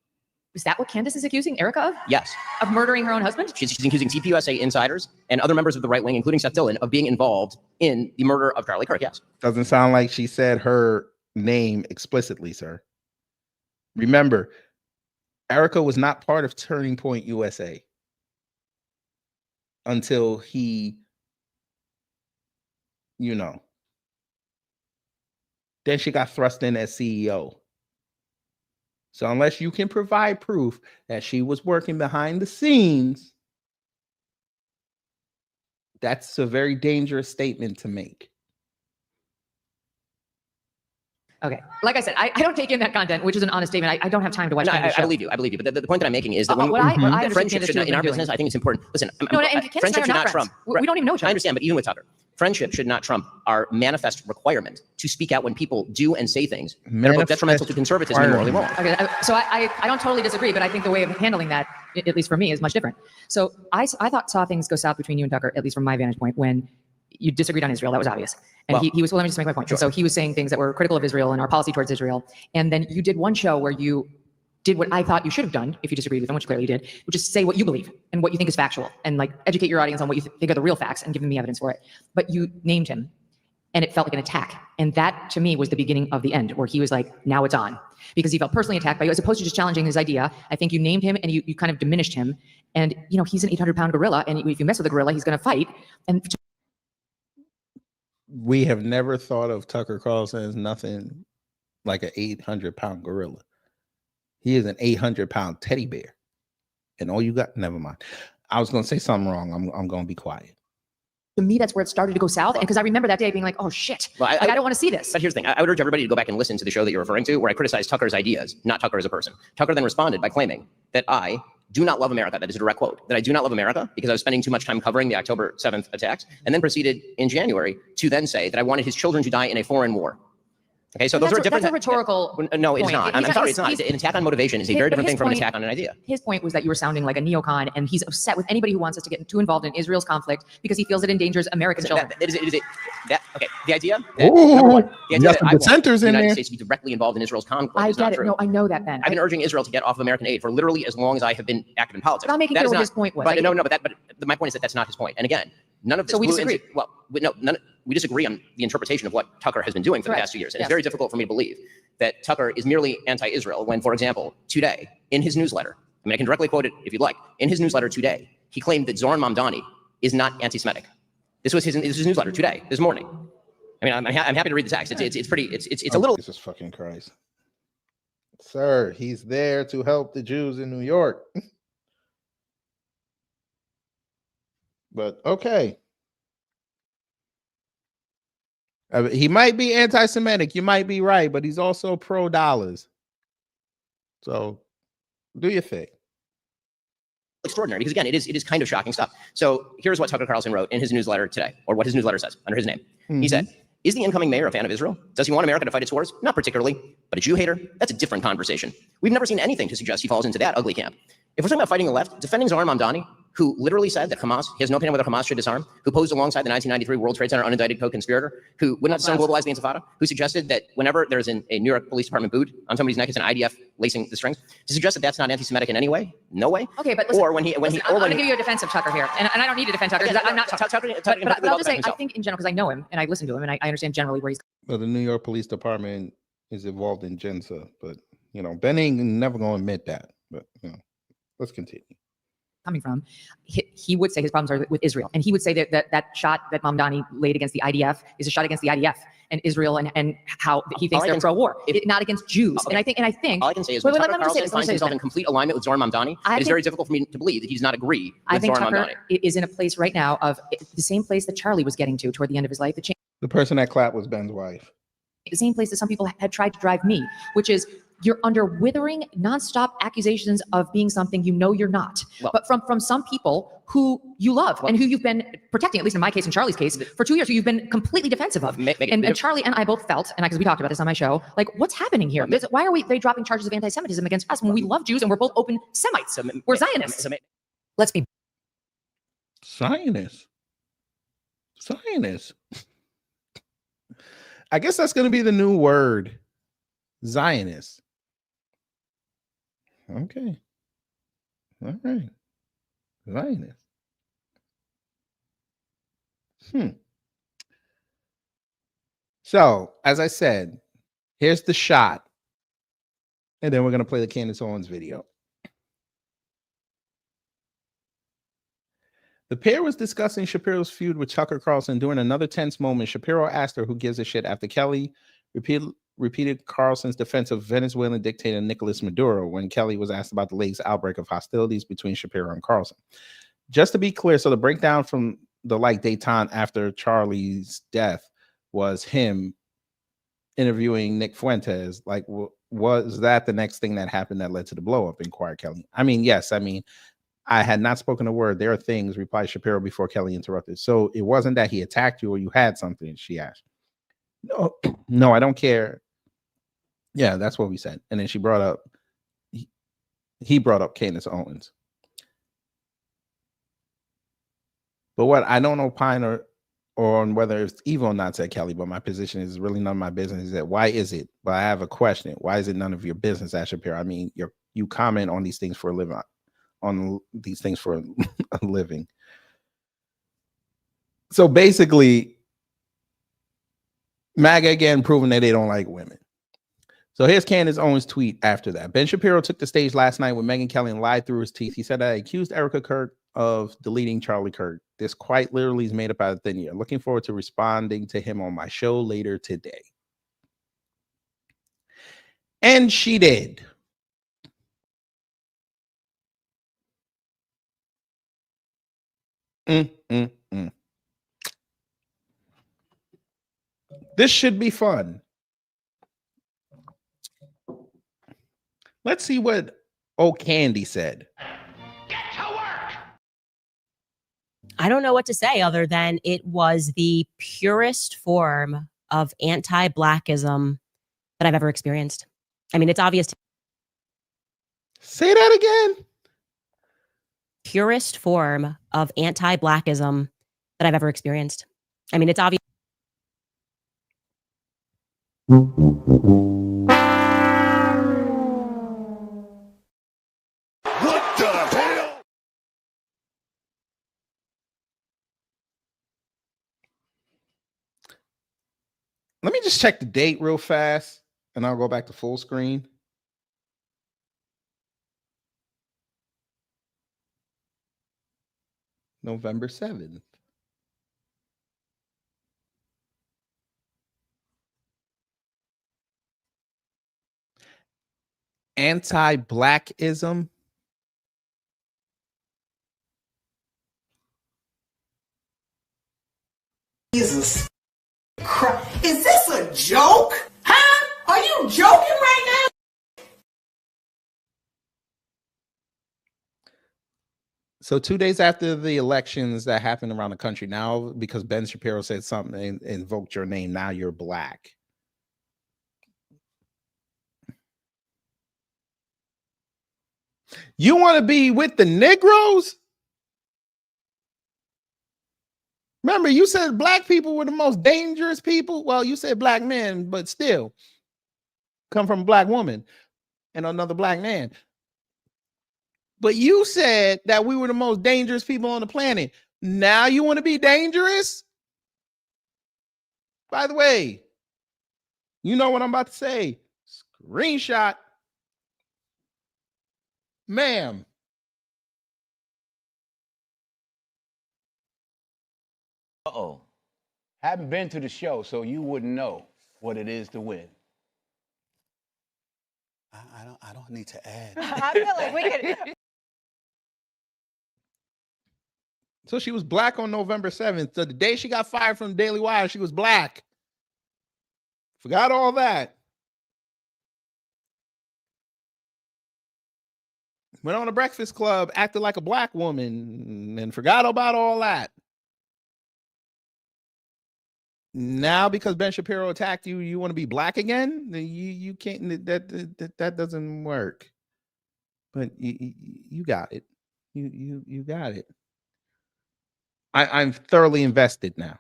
Is that what Candace is accusing Erica of? Yes. Of murdering her own husband? She's accusing TPUSA insiders and other members of the right wing, including Seth Dillon, of being involved in the murder of Charlie Kirk. Yes. Doesn't sound like she said her name explicitly, sir. Remember, Erica was not part of Turning Point USA until he, then she got thrust in as CEO. So unless you can provide proof that she was working behind the scenes, that's a very dangerous statement to make. Okay. Like I said, I don't take in that content, which is an honest statement. I don't have time to watch No, Candace I believe you. I believe you. But the point that I'm making is that when friendship should not, in our business, I think it's important. Listen, friendship should not trump. We don't even know each other. I understand, but even with Tucker, friendship should not trump our manifest requirement to speak out when people do and say things that are both detrimental to conservatism and morally wrong. Okay, so I don't totally disagree, but I think the way of handling that, at least for me, is much different. So I saw things go south between you and Tucker, at least from my vantage point, when you disagreed on Israel. That was obvious. And he was, well, let me just make my point. Sure. So he was saying things that were critical of Israel and our policy towards Israel. And then you did one show where you did what I thought you should have done if you disagreed with him, which clearly you did, which is say what you believe and what you think is factual and educate your audience on what you think are the real facts and give them the evidence for it. But you named him and it felt like an attack. And that to me was the beginning of the end, where he was like, now it's on, because he felt personally attacked by you as opposed to just challenging his idea. I think you named him and you kind of diminished him. And he's an 800-pound gorilla. And if you mess with a gorilla, he's going to fight. And we have never thought of Tucker Carlson as nothing like an 800-pound gorilla. He is an 800-pound teddy bear. And all you got, never mind. I was going to say something wrong. I'm going to be quiet. To me, that's where it started to go south. And because I remember that day being like, oh shit, I don't want to see this. But here's the thing. I would urge everybody to go back and listen to the show that you're referring to, where I criticized Tucker's ideas, not Tucker as a person. Tucker then responded by claiming that I do not love America. That is a direct quote. That I do not love America because I was spending too much time covering the October 7th attacks, and then proceeded in January to then say that I wanted his children to die in a foreign war. Okay, so And those are different. That's a rhetorical. No, it's point. not. I'm sorry, it's not. An attack on motivation is a very different thing from an attack on an idea. His point was that you were sounding like a neocon, and he's upset with anybody who wants us to get too involved in Israel's conflict because he feels it endangers American children. Okay, the idea. Ooh, The you idea got that some I want dissenters the in United there. States to be directly involved in Israel's conflict I is not get it. true. No, I know that, Ben. I've been urging Israel to get off of American aid for literally as long as I have been active in politics. But I'm making That clear is what not- his point was. But my point is that that's not his point. And again, none of this. So we blew disagree. into- we disagree on the interpretation of what Tucker has been doing for the Correct. past 2 years. And Yes. it's very difficult for me to believe that Tucker is merely anti-Israel when, for example, today in his newsletter, I mean, I can directly quote it if you'd like. In his newsletter today, he claimed that Zoran Mamdani is not anti-Semitic. This was his newsletter today, this morning. I mean, I'm happy to read the text. It's pretty. It's a little. Jesus fucking Christ, sir. He's there to help the Jews in New York. But okay. He might be anti-Semitic. You might be right, but he's also pro-dollars. So do your thing. Extraordinary because again, it is kind of shocking stuff. So here's what Tucker Carlson wrote in his newsletter today, or what his newsletter says under his name. He said, "Is the incoming mayor a fan of Israel? Does he want America to fight its wars? Not particularly, but a Jew hater? That's a different conversation. We've never seen anything to suggest he falls into that ugly camp. If we're talking about fighting the left, defending Zoran Mamdani, who literally said that Hamas, he has no opinion whether Hamas should disarm, who posed alongside the 1993 World Trade Center unindicted co-conspirator, who would not disarm, globalize the Intifada, who suggested that whenever there's a New York Police Department boot on somebody's neck, it's an IDF lacing the strings, to suggest that that's not anti-Semitic in any way? No way. Okay, but listen, or when he, I'm going to give you a defense of Tucker here, and I don't need to defend Tucker because I'm not Tucker. But I'll just say, I think in general, because I know him and I listen to him and I understand generally where he's. Well, the New York Police Department is involved in Gensa, but Ben ain't never going to admit that. But let's continue. Coming from, he would say his problems are with Israel, and he would say that shot that Mamdani laid against the IDF is a shot against the IDF and Israel, and how he thinks they're pro-war, not against Jews. Okay. And I think all I can say is when Tucker Carlson finds himself in complete alignment with Zoran Mamdani, it is very difficult for me to believe that he does not agree with Zoran Mamdani. Tucker is in a place right now of the same place that Charlie was getting to toward the end of his life. The person that clapped was Ben's wife. The same place that some people had tried to drive me, which is you're under withering, nonstop accusations of being something you know you're not. But from some people who you love and who you've been protecting, at least in my case and Charlie's case, for 2 years, who you've been completely defensive of. And Charlie and I both felt, and because we talked about this on my show, like, what's happening here? Why are they dropping charges of anti-Semitism against us when we love Jews and we're both open Semites? We're Zionists. Let's be Zionists. I guess that's going to be the new word. Zionist. Okay. All right. Zionist. So, as I said, here's the shot. And then we're going to play the Candace Owens video. The pair was discussing Shapiro's feud with Tucker Carlson. During another tense moment, Shapiro asked her who gives a shit after Kelly repeated Carlson's defense of Venezuelan dictator Nicolas Maduro when Kelly was asked about the latest outbreak of hostilities between Shapiro and Carlson. Just to be clear, so the breakdown from the détente after Charlie's death was him interviewing Nick Fuentes. Like, was that the next thing that happened that led to the blow up? Inquired Kelly. I mean, yes. I mean, I had not spoken a word. There are things, replied Shapiro before Kelly interrupted. So it wasn't that he attacked you or you had something, she asked. No, I don't care. Yeah, that's what we said. And then she brought up, he brought up Candace Owens. But what I don't opine or on whether it's evil or not, said Kelly, but my position is really none of my business. Is that why is it? But I have a question. Why is it none of your business, asked Shapiro? I mean, you comment on these things for a living. So basically, MAGA again proving that they don't like women. So here's Candace Owens' tweet after that. Ben Shapiro took the stage last night with Megyn Kelly and lied through his teeth. He said, I accused Erica Kirk of deleting Charlie Kirk. This quite literally is made up out of thin air. Looking forward to responding to him on my show later today. And she did. This should be fun. Let's see what Candy said. I don't know what to say other than it was the purest form of anti-Blackism that I've ever experienced. I mean, it's obvious. Say that again. Purest form of anti-Blackism that I've ever experienced. I mean, it's obvious. What the hell? Let me just check the date real fast, and I'll go back to full screen. November 7th. Anti-Blackism. Jesus Christ. Is this a joke? Huh? Are you joking right now? So 2 days after the elections that happened around the country, now because Ben Shapiro said something and invoked your name, now you're black. You want to be with the Negroes? Remember, you said black people were the most dangerous people. Well, you said black men, but still come from a black woman and another black man. But you said that we were the most dangerous people on the planet. Now you want to be dangerous? By the way, you know what I'm about to say. Screenshot. Ma'am. Uh-oh. Haven't been to the show, so you wouldn't know what it is to win. I don't need to add. I feel like we could. So she was black on November 7th. So the day she got fired from Daily Wire, she was black. Forgot all that. Went on a Breakfast Club, acted like a black woman, and forgot about all that. Now, because Ben Shapiro attacked you, you want to be black again? You can't. That doesn't work. But you got it. You got it. I'm thoroughly invested now.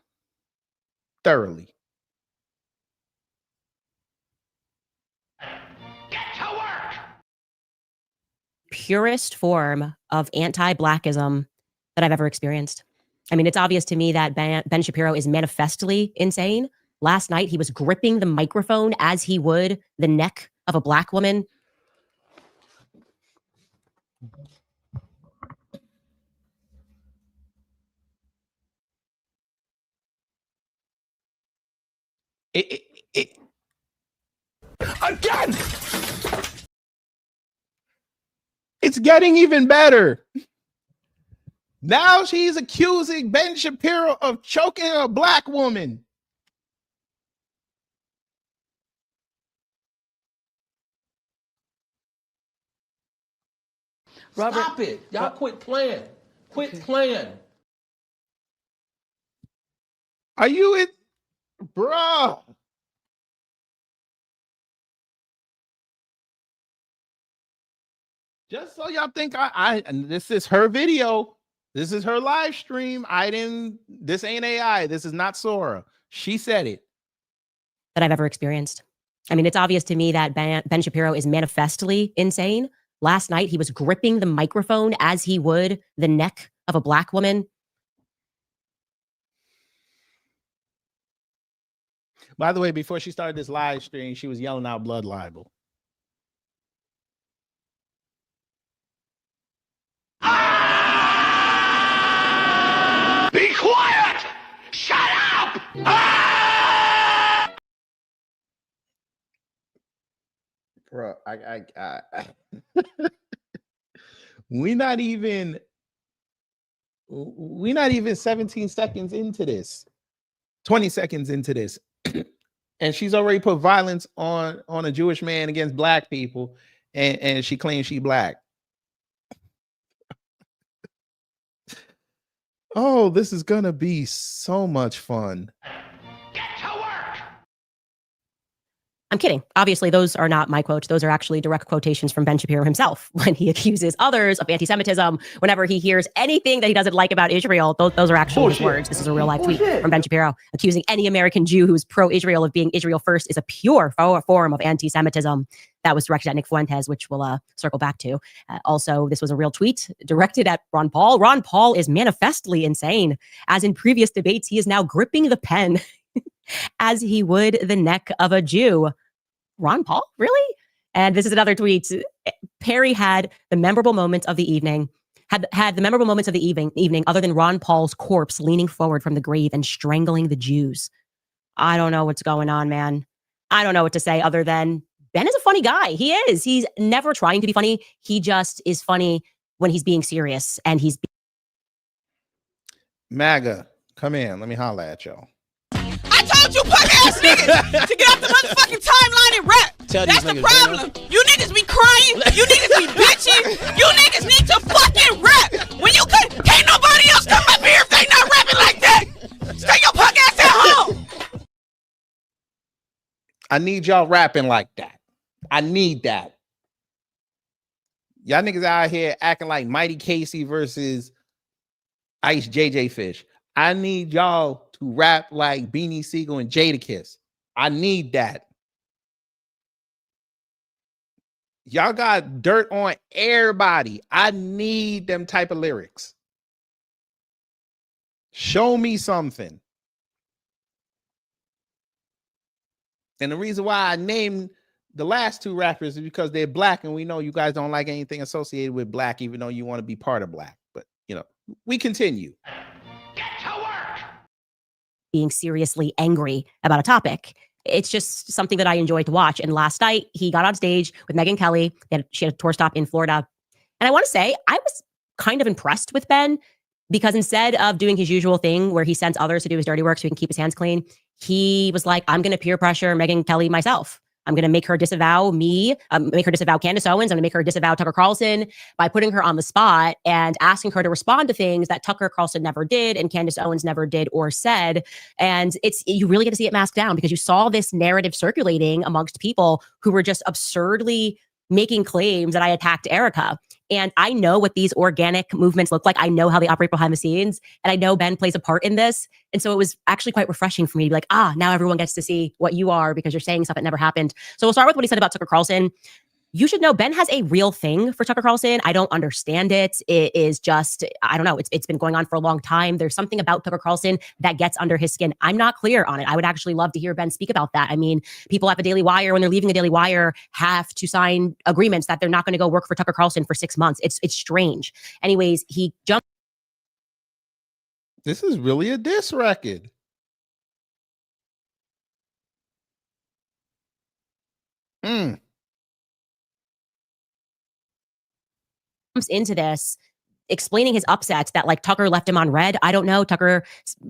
Thoroughly. Purest form of anti-Blackism that I've ever experienced. I mean, it's obvious to me that Ben Shapiro is manifestly insane. Last night, he was gripping the microphone as he would the neck of a black woman. Again! It's getting even better. Now she's accusing Ben Shapiro of choking a black woman. Robert, stop it. Y'all quit playing. Quit playing. Are you it? Bruh. Just so y'all think and this is her video. This is her live stream. This ain't AI. This is not Sora. She said it. That I've ever experienced. I mean, it's obvious to me that Ben Shapiro is manifestly insane. Last night, he was gripping the microphone as he would the neck of a black woman. By the way, before she started this live stream, she was yelling out blood libel. Be quiet! Shut up! Ah! Bro, we're not even 17 seconds into this, 20 seconds into this. And she's already put violence on a Jewish man against black people, and she claims she's black. Oh, this is gonna be so much fun. Get to work! I'm kidding. Obviously, those are not my quotes. Those are actually direct quotations from Ben Shapiro himself when he accuses others of anti-Semitism. Whenever he hears anything that he doesn't like about Israel, those are actually his words. This is a real live tweet from Ben Shapiro accusing any American Jew who's pro-Israel of being Israel first is a pure form of anti-Semitism. That was directed at Nick Fuentes, which we'll circle back to. Also, this was a real tweet directed at Ron Paul. Ron Paul is manifestly insane. As in previous debates, he is now gripping the pen as he would the neck of a Jew. Ron Paul, really? And this is another tweet. Perry had the memorable moments of the evening, had the memorable moments of the evening other than Ron Paul's corpse leaning forward from the grave and strangling the Jews. I don't know what's going on, man. I don't know what to say other than Ben is a funny guy. He is. He's never trying to be funny. He just is funny when he's being serious and he's MAGA, come in. Let me holler at y'all. I told you punk ass niggas to get off the motherfucking timeline and rap. That's the problem. You niggas be crying. You niggas be bitching. You niggas need to fucking rap. When you can't nobody else come up here if they not rapping like that. Stay your punk ass at home. I need y'all rapping like that. I need that. Y'all niggas out here acting like Mighty Casey versus Ice JJ Fish. I need y'all to rap like Beanie Siegel and Jadakiss. I need that. Y'all got dirt on everybody. I need them type of lyrics. Show me something. And the reason why I named the last two rappers is because they're black, and we know you guys don't like anything associated with black, even though you want to be part of black. But, you know, we continue. being seriously angry about a topic. It's just something that I enjoy to watch. And last night, he got on stage with Megyn Kelly. She had a tour stop in Florida. And I want to say, I was kind of impressed with Ben because instead of doing his usual thing where he sends others to do his dirty work so he can keep his hands clean, he was like, I'm going to peer pressure Megyn Kelly myself. I'm going to make her disavow me, make her disavow Candace Owens. I'm going to make her disavow Tucker Carlson by putting her on the spot and asking her to respond to things that Tucker Carlson never did and Candace Owens never did or said. And you really get to see it masked down because you saw this narrative circulating amongst people who were just absurdly making claims that I attacked Erica. And I know what these organic movements look like. I know how they operate behind the scenes. And I know Ben plays a part in this. And so it was actually quite refreshing for me to be like, now everyone gets to see what you are because you're saying stuff that never happened. So we'll start with what he said about Tucker Carlson. You should know Ben has a real thing for Tucker Carlson. I don't understand it. It is just, I don't know. It's been going on for a long time. There's something about Tucker Carlson that gets under his skin. I'm not clear on it. I would actually love to hear Ben speak about that. I mean, people at the Daily Wire, when they're leaving the Daily Wire, have to sign agreements that they're not going to go work for Tucker Carlson for 6 months. It's strange. Anyways, he jumped. This is really a diss record. Into this explaining his upset that like Tucker left him on red. I don't know. Tucker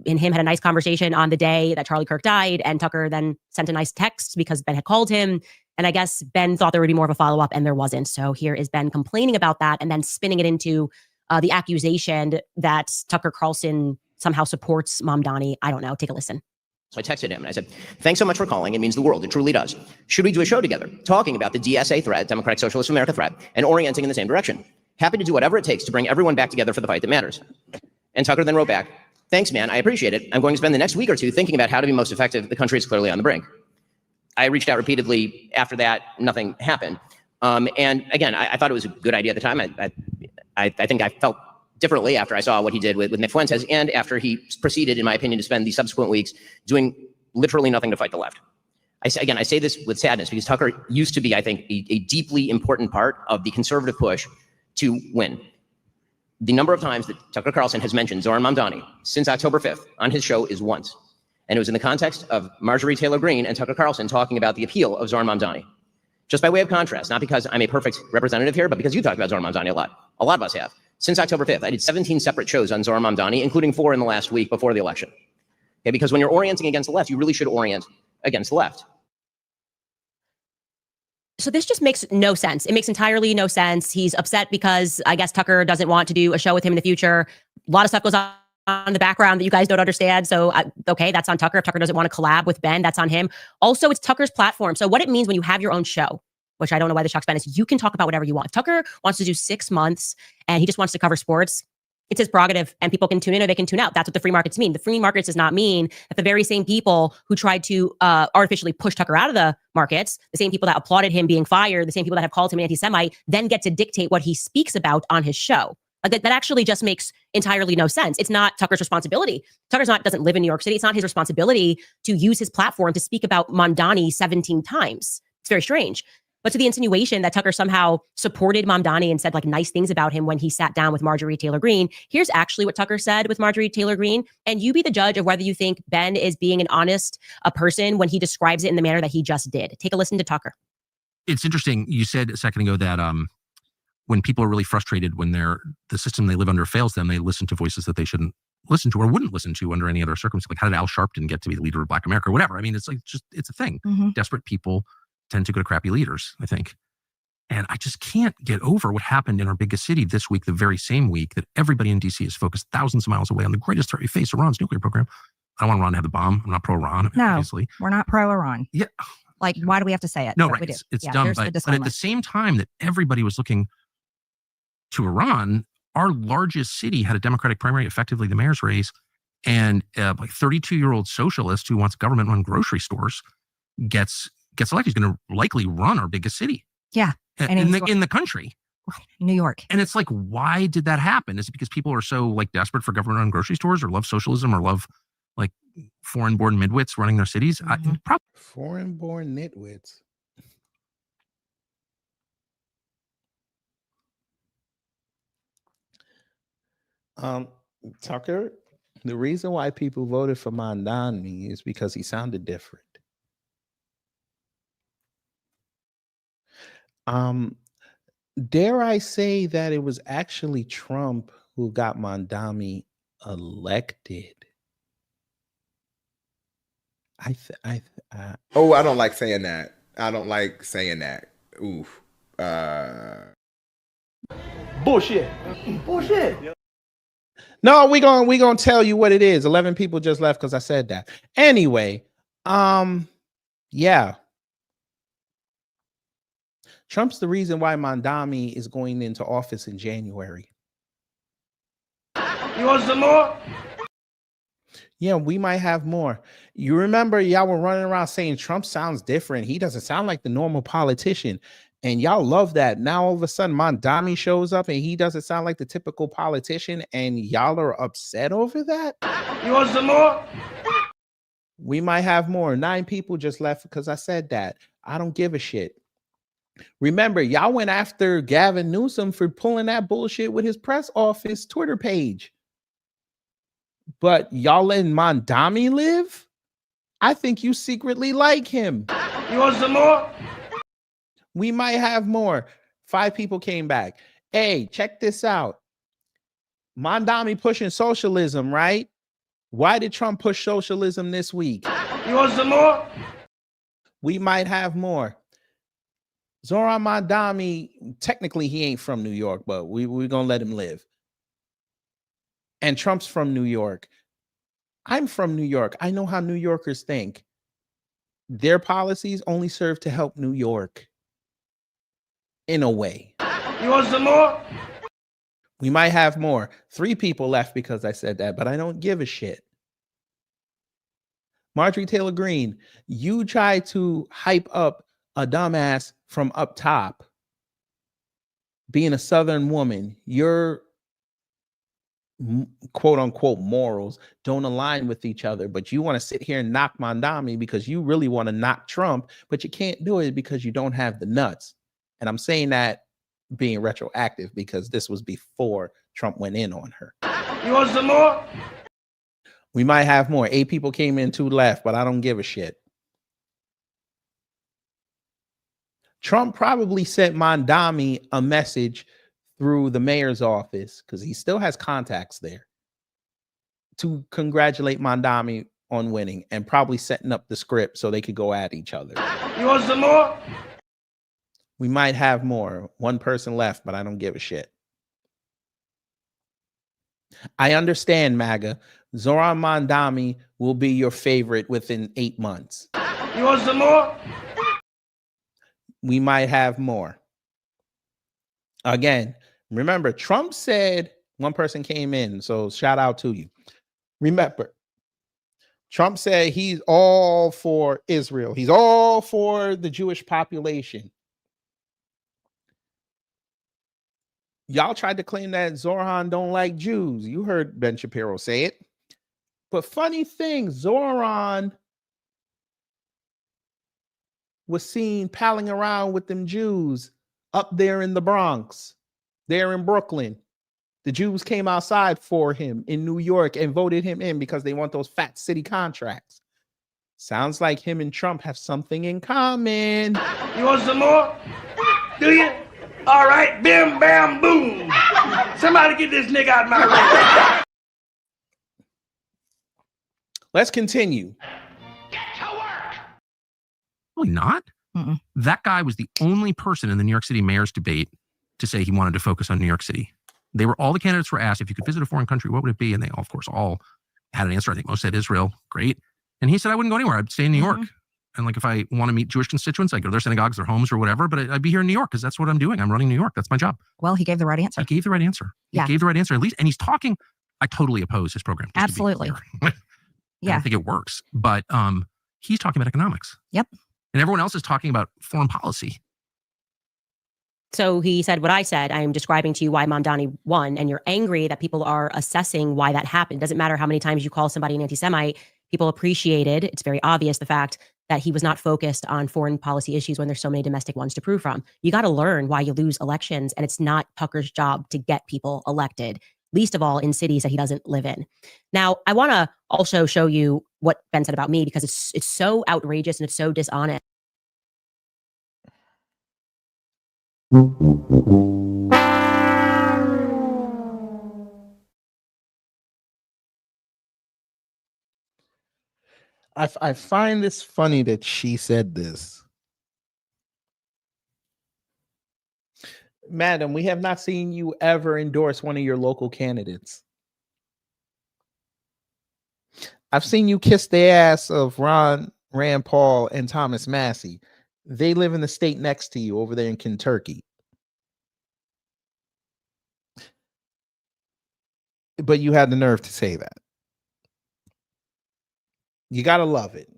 and him had a nice conversation on the day that Charlie Kirk died, and Tucker then sent a nice text because Ben had called him. And I guess Ben thought there would be more of a follow-up and there wasn't. So here is Ben complaining about that and then spinning it into the accusation that Tucker Carlson somehow supports Mom Donnie. I don't know. Take a listen. So I texted him and I said, thanks so much for calling. It means the world. It truly does. Should we do a show together talking about the DSA threat, Democratic Socialist of America threat, and orienting in the same direction? Happy to do whatever it takes to bring everyone back together for the fight that matters. And Tucker then wrote back, thanks, man. I appreciate it. I'm going to spend the next week or two thinking about how to be most effective. The country is clearly on the brink. I reached out repeatedly. After that, nothing happened. And again, I thought it was a good idea at the time. I think I felt differently after I saw what he did with Nick Fuentes and after he proceeded, in my opinion, to spend the subsequent weeks doing literally nothing to fight the left. I say this with sadness because Tucker used to be, I think, a deeply important part of the conservative push to win. The number of times that Tucker Carlson has mentioned Zoran Mamdani since October 5th on his show is once. And it was in the context of Marjorie Taylor Greene and Tucker Carlson talking about the appeal of Zoran Mamdani. Just by way of contrast, not because I'm a perfect representative here, but because you talked about Zoran Mamdani a lot. A lot of us have. Since October 5th, I did 17 separate shows on Zoran Mamdani, including 4 in the last week before the election. Okay, because when you're orienting against the left, you really should orient against the left. So this just makes no sense. It makes entirely no sense. He's upset because I guess Tucker doesn't want to do a show with him in the future. A lot of stuff goes on in the background that you guys don't understand. So, okay, that's on Tucker. If Tucker doesn't want to collab with Ben, that's on him. Also, it's Tucker's platform. So what it means when you have your own show, which I don't know why the shock's Ben is, you can talk about whatever you want. If Tucker wants to do 6 months and he just wants to cover sports, it's his prerogative, and people can tune in or they can tune out. That's what the free markets mean. The free markets does not mean that the very same people who tried to artificially push Tucker out of the markets, the same people that applauded him being fired, the same people that have called him an anti-Semite, then get to dictate what he speaks about on his show. That actually just makes entirely no sense. It's not Tucker's responsibility. Doesn't live in New York City. It's not his responsibility to use his platform to speak about Mamdani 17 times. It's very strange. But to the insinuation that Tucker somehow supported Mamdani and said like nice things about him when he sat down with Marjorie Taylor Greene, here's actually what Tucker said with Marjorie Taylor Greene. And you be the judge of whether you think Ben is being an honest person when he describes it in the manner that he just did. Take a listen to Tucker. It's interesting. You said a second ago that when people are really frustrated, when the system they live under fails them, they listen to voices that they shouldn't listen to or wouldn't listen to under any other circumstance. Like, how did Al Sharpton get to be the leader of Black America or whatever? I mean, it's like it's a thing. Desperate people tend to go to crappy leaders, I think. And I just can't get over what happened in our biggest city this week, the very same week that everybody in DC is focused thousands of miles away on the greatest threat we face, Iran's nuclear program. I don't want Iran to have the bomb. I'm not pro-Iran, No, obviously. we're not pro-Iran. Yeah. Like, why do we have to say it? No, But right. we do. It's Yeah, dumb. there's the But at disclaimer. the same time that everybody was looking to Iran, our largest city had a Democratic primary, effectively the mayor's race, and like 32-year-old socialist who wants government-run grocery stores gets elected. He's going to likely run our biggest city. Yeah. In the country. New York. And it's like, why did that happen? Is it because people are so like desperate for government-run grocery stores or love socialism or love like foreign-born midwits running their cities? Foreign-born nitwits. Tucker, the reason why people voted for Mamdani is because he sounded different. Dare I say that it was actually Trump who got Mamdani elected? Oh, I don't like saying that. I don't like saying that. Oof. Bullshit. Bullshit. No, we gonna tell you what it is. 11 people just left because I said that. Anyway, yeah. Trump's the reason why Mamdani is going into office in January. You want some more? Yeah, we might have more. You remember y'all were running around saying Trump sounds different. He doesn't sound like the normal politician. And y'all love that. Now all of a sudden Mamdani shows up and he doesn't sound like the typical politician and y'all are upset over that? You want some more? We might have more. 9 people just left because I said that. I don't give a shit. Remember, y'all went after Gavin Newsom for pulling that bullshit with his press office Twitter page. But y'all letting Mamdani live? I think you secretly like him. You want some more? We might have more. 5 people came back. Hey, check this out. Mamdani pushing socialism, right? Why did Trump push socialism this week? You want some more? We might have more. Zoran Mamdani, technically he ain't from New York, but we're going to let him live. And Trump's from New York. I'm from New York. I know how New Yorkers think. Their policies only serve to help New York. In a way. You want some more? We might have more. 3 people left because I said that, but I don't give a shit. Marjorie Taylor Greene, you try to hype up a dumbass from up top. Being a Southern woman, your quote unquote morals don't align with each other, but you want to sit here and knock Mamdani because you really want to knock Trump, but you can't do it because you don't have the nuts. And I'm saying that being retroactive because this was before Trump went in on her. You want some more? We might have more. 8 people came in, 2 left, but I don't give a shit. Trump probably sent Mamdani a message through the mayor's office because he still has contacts there to congratulate Mamdani on winning and probably setting up the script so they could go at each other. You want some more? We might have more. 1 person left, but I don't give a shit. I understand, MAGA. Zoran Mondami will be your favorite within 8 months. You want some more? We might have more. Again, remember, Trump said one person came in, so shout out to you. Remember, Trump said he's all for Israel. He's all for the Jewish population. Y'all tried to claim that Zoran don't like Jews. You heard Ben Shapiro say it. But funny thing, Zoran was seen palling around with them Jews up there in the Bronx, there in Brooklyn. The Jews came outside for him in New York and voted him in because they want those fat city contracts. Sounds like him and Trump have something in common. You want some more? Do you? All right, bim, bam, boom. Somebody get this nigga out of my way. Let's continue. Really not. That guy was the only person in the New York City mayor's debate to say he wanted to focus on New York City. All the candidates were asked, if you could visit a foreign country, what would it be? And they, of course, all had an answer. I think most said Israel. Great. And he said, I wouldn't go anywhere. I'd stay in New York. And like, if I want to meet Jewish constituents, I go to their synagogues, their homes or whatever, but I'd be here in New York because that's what I'm doing. I'm running New York. That's my job. Well, he gave the right answer. He gave the right answer. Yeah. He gave the right answer, at least. And he's talking, I totally oppose his program. Absolutely. I don't think it works, but he's talking about economics. Yep. And everyone else is talking about foreign policy. So he said what I said. I'm describing to you why Mamdani won, and you're angry that people are assessing why that happened. It doesn't matter how many times you call somebody an anti-Semite. People appreciated, it's very obvious, the fact that he was not focused on foreign policy issues when there's so many domestic ones to prove from. You got to learn why you lose elections, and it's not Tucker's job to get people elected, least of all in cities that he doesn't live in. Now, I want to also show you what Ben said about me because it's so outrageous and it's so dishonest. I find this funny that she said this. Madam, we have not seen you ever endorse one of your local candidates. I've seen you kiss the ass of Rand Paul and Thomas Massey. They live in the state next to you over there in Kentucky. But you had the nerve to say that. You gotta love it.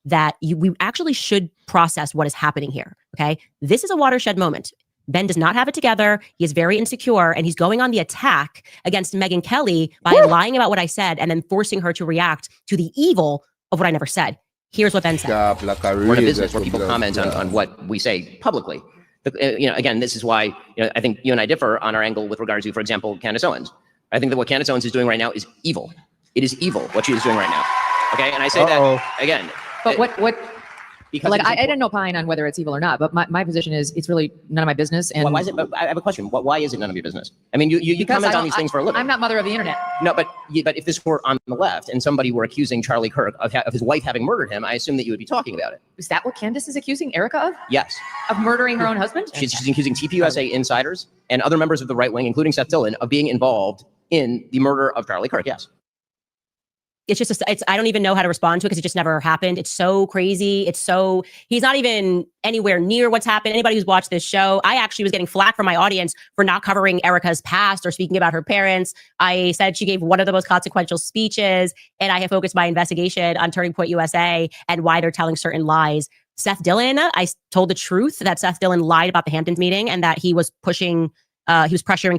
That we actually should process what is happening here. Okay. This is a watershed moment. Ben does not have it together. He is very insecure, and he's going on the attack against Megyn Kelly by lying about what I said and then forcing her to react to the evil of what I never said. Here's what Ben said. We're in a business where people comment on what we say publicly. Again, this is why I think you and I differ on our angle with regard to, for example, Candace Owens. I think that what Candace Owens is doing right now is evil. It is evil what she is doing right now. Okay, and I say that again. But what? Because like I didn't opine on whether it's evil or not, but my position is it's really none of my business. And why is it? But I have a question. Why is it none of your business? I mean, you comment on these things for a living. I'm not mother of the internet. No, but if this were on the left and somebody were accusing Charlie Kirk of his wife having murdered him, I assume that you would be talking about it. Is that what Candace is accusing Erica of? Yes. Of murdering her own husband? She's accusing TPUSA insiders and other members of the right wing, including Seth Dillon, of being involved in the murder of Charlie Kirk. Yes. It's just, I don't even know how to respond to it because it just never happened. It's so crazy. He's not even anywhere near what's happened. Anybody who's watched this show, I actually was getting flack from my audience for not covering Erica's past or speaking about her parents. I said she gave one of the most consequential speeches, and I have focused my investigation on Turning Point USA and why they're telling certain lies. Seth Dillon, I told the truth that Seth Dillon lied about the Hamptons meeting and that he was pressuring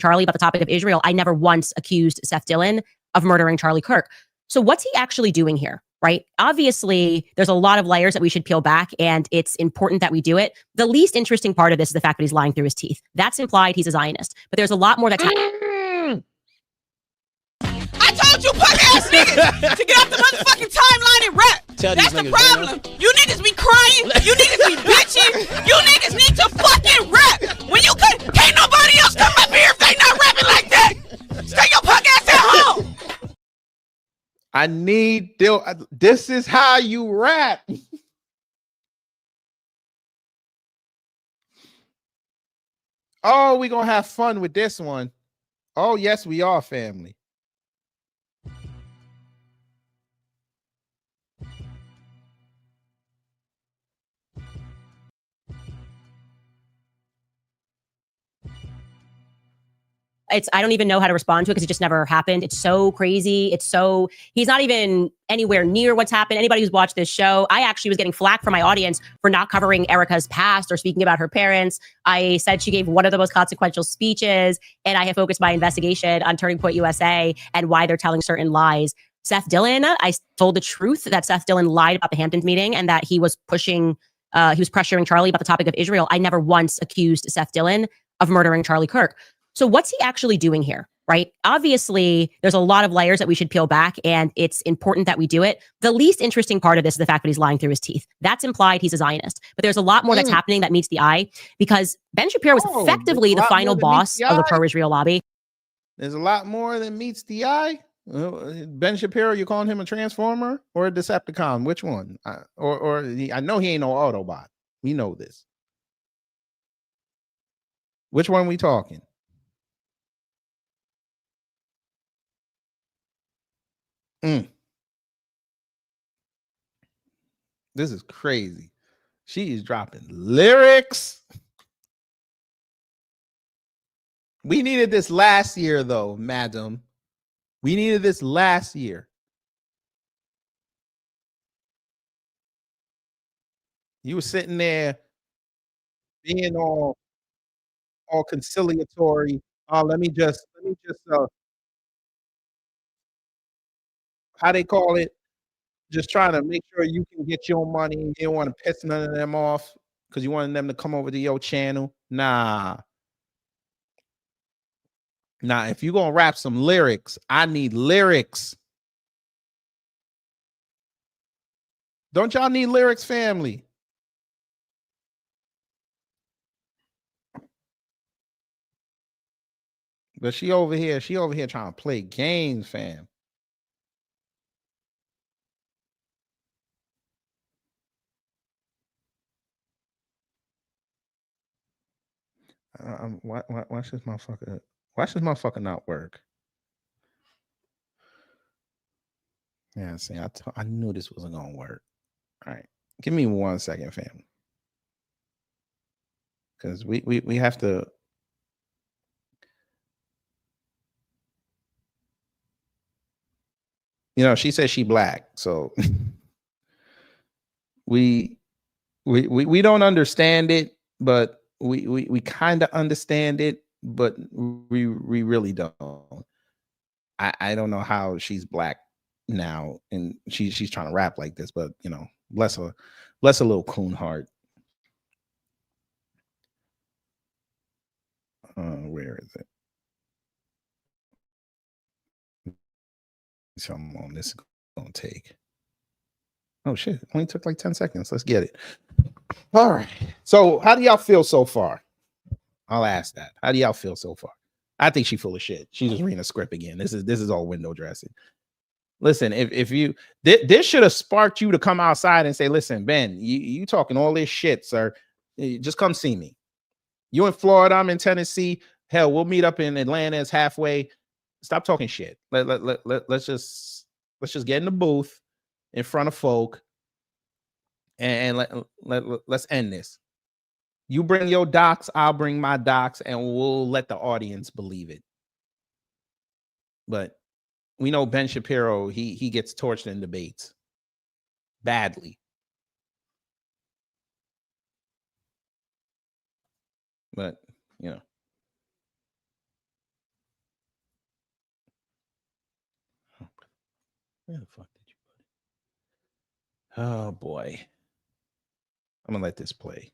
Charlie about the topic of Israel. I never once accused Seth Dillon of murdering Charlie Kirk. So what's he actually doing here, right? Obviously, there's a lot of layers that we should peel back, and it's important that we do it. The least interesting part of this is the fact that he's lying through his teeth. That's implied he's a Zionist. But there's a lot more that's I told you punk ass niggas to get off the motherfucking timeline and rap. That's the problem. You niggas be crying. You niggas be bitching. You niggas need to fucking rap. When you can't nobody else come up here if they not rapping like that. Stay your punk ass at home. This is how you rap. Oh, we're going to have fun with this one. Oh, yes, we are, family. I don't even know how to respond to it because it just never happened. It's so crazy. He's not even anywhere near what's happened. Anybody who's watched this show, I actually was getting flack from my audience for not covering Erica's past or speaking about her parents. I said she gave one of the most consequential speeches, and I have focused my investigation on Turning Point USA and why they're telling certain lies. Seth Dillon, I told the truth that Seth Dillon lied about the Hamptons meeting and that he was pressuring Charlie about the topic of Israel. I never once accused Seth Dillon of murdering Charlie Kirk. So what's he actually doing here, right? Obviously, there's a lot of layers that we should peel back, and it's important that we do it. The least interesting part of this is the fact that he's lying through his teeth. That's implied he's a Zionist. But there's a lot more that's happening that meets the eye, because Ben Shapiro was effectively the final boss of the pro-Israel lobby. There's a lot more than meets the eye. Ben Shapiro, you calling him a transformer or a Decepticon? Which one? I know he ain't no Autobot. We know this. Which one we talking? This is crazy. She is dropping lyrics. We needed this last year, though, madam. We needed this last year. You were sitting there being all conciliatory. Let me just how they call it, just trying to make sure you can get your money. You don't want to piss none of them off because you wanted them to come over to your channel. Nah, if you're gonna rap some lyrics, I need lyrics. Don't y'all need lyrics, family? But she over here trying to play games, fam. Watch this motherfucker not work. Yeah, see, I knew this wasn't gonna work. All right, give me 1 second, fam, because we have to. You know, she says she black, so we don't understand it, but we kind of understand it, but we really don't. I don't know how she's black now, and she's trying to rap like this, but you know, bless her little coon heart. Where is it? So I'm on this. Gonna take. Oh shit! It only took like 10 seconds. Let's get it. All right. So how do y'all feel so far? I'll ask that. How do y'all feel so far? I think she's full of shit. She's just reading a script again. This is all window dressing. Listen, if you this should have sparked you to come outside and say, listen, Ben, you talking all this shit, sir. Just come see me. You in Florida, I'm in Tennessee. Hell, we'll meet up in Atlanta. It's halfway. Stop talking shit. Let's just get in the booth in front of folk and let's end this. You bring your docs, I'll bring my docs, and we'll let the audience believe it. But we know Ben Shapiro, he gets torched in debates badly. But, you know. Where the fuck did you put it? Oh boy. I'm gonna let this play.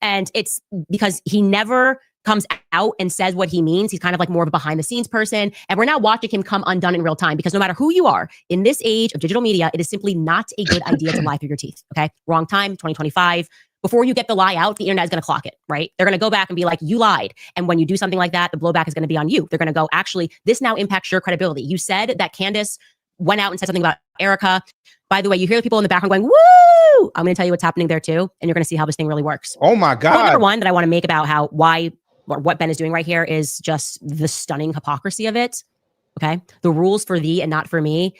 And it's because he never comes out and says what he means. He's kind of like more of a behind the scenes person. And we're now watching him come undone in real time, because no matter who you are in this age of digital media, it is simply not a good idea to lie through your teeth. Okay. Wrong time, 2025. Before you get the lie out, the internet is going to clock it, right? They're going to go back and be like, you lied. And when you do something like that, the blowback is going to be on you. They're going to go, actually, this now impacts your credibility. You said that Candace went out and said something about Erica. By the way, you hear the people in the background going, woo! I'm going to tell you what's happening there too. And you're going to see how this thing really works. Oh my God. Point number one that I want to make about what Ben is doing right here is just the stunning hypocrisy of it. Okay. The rules for thee and not for me.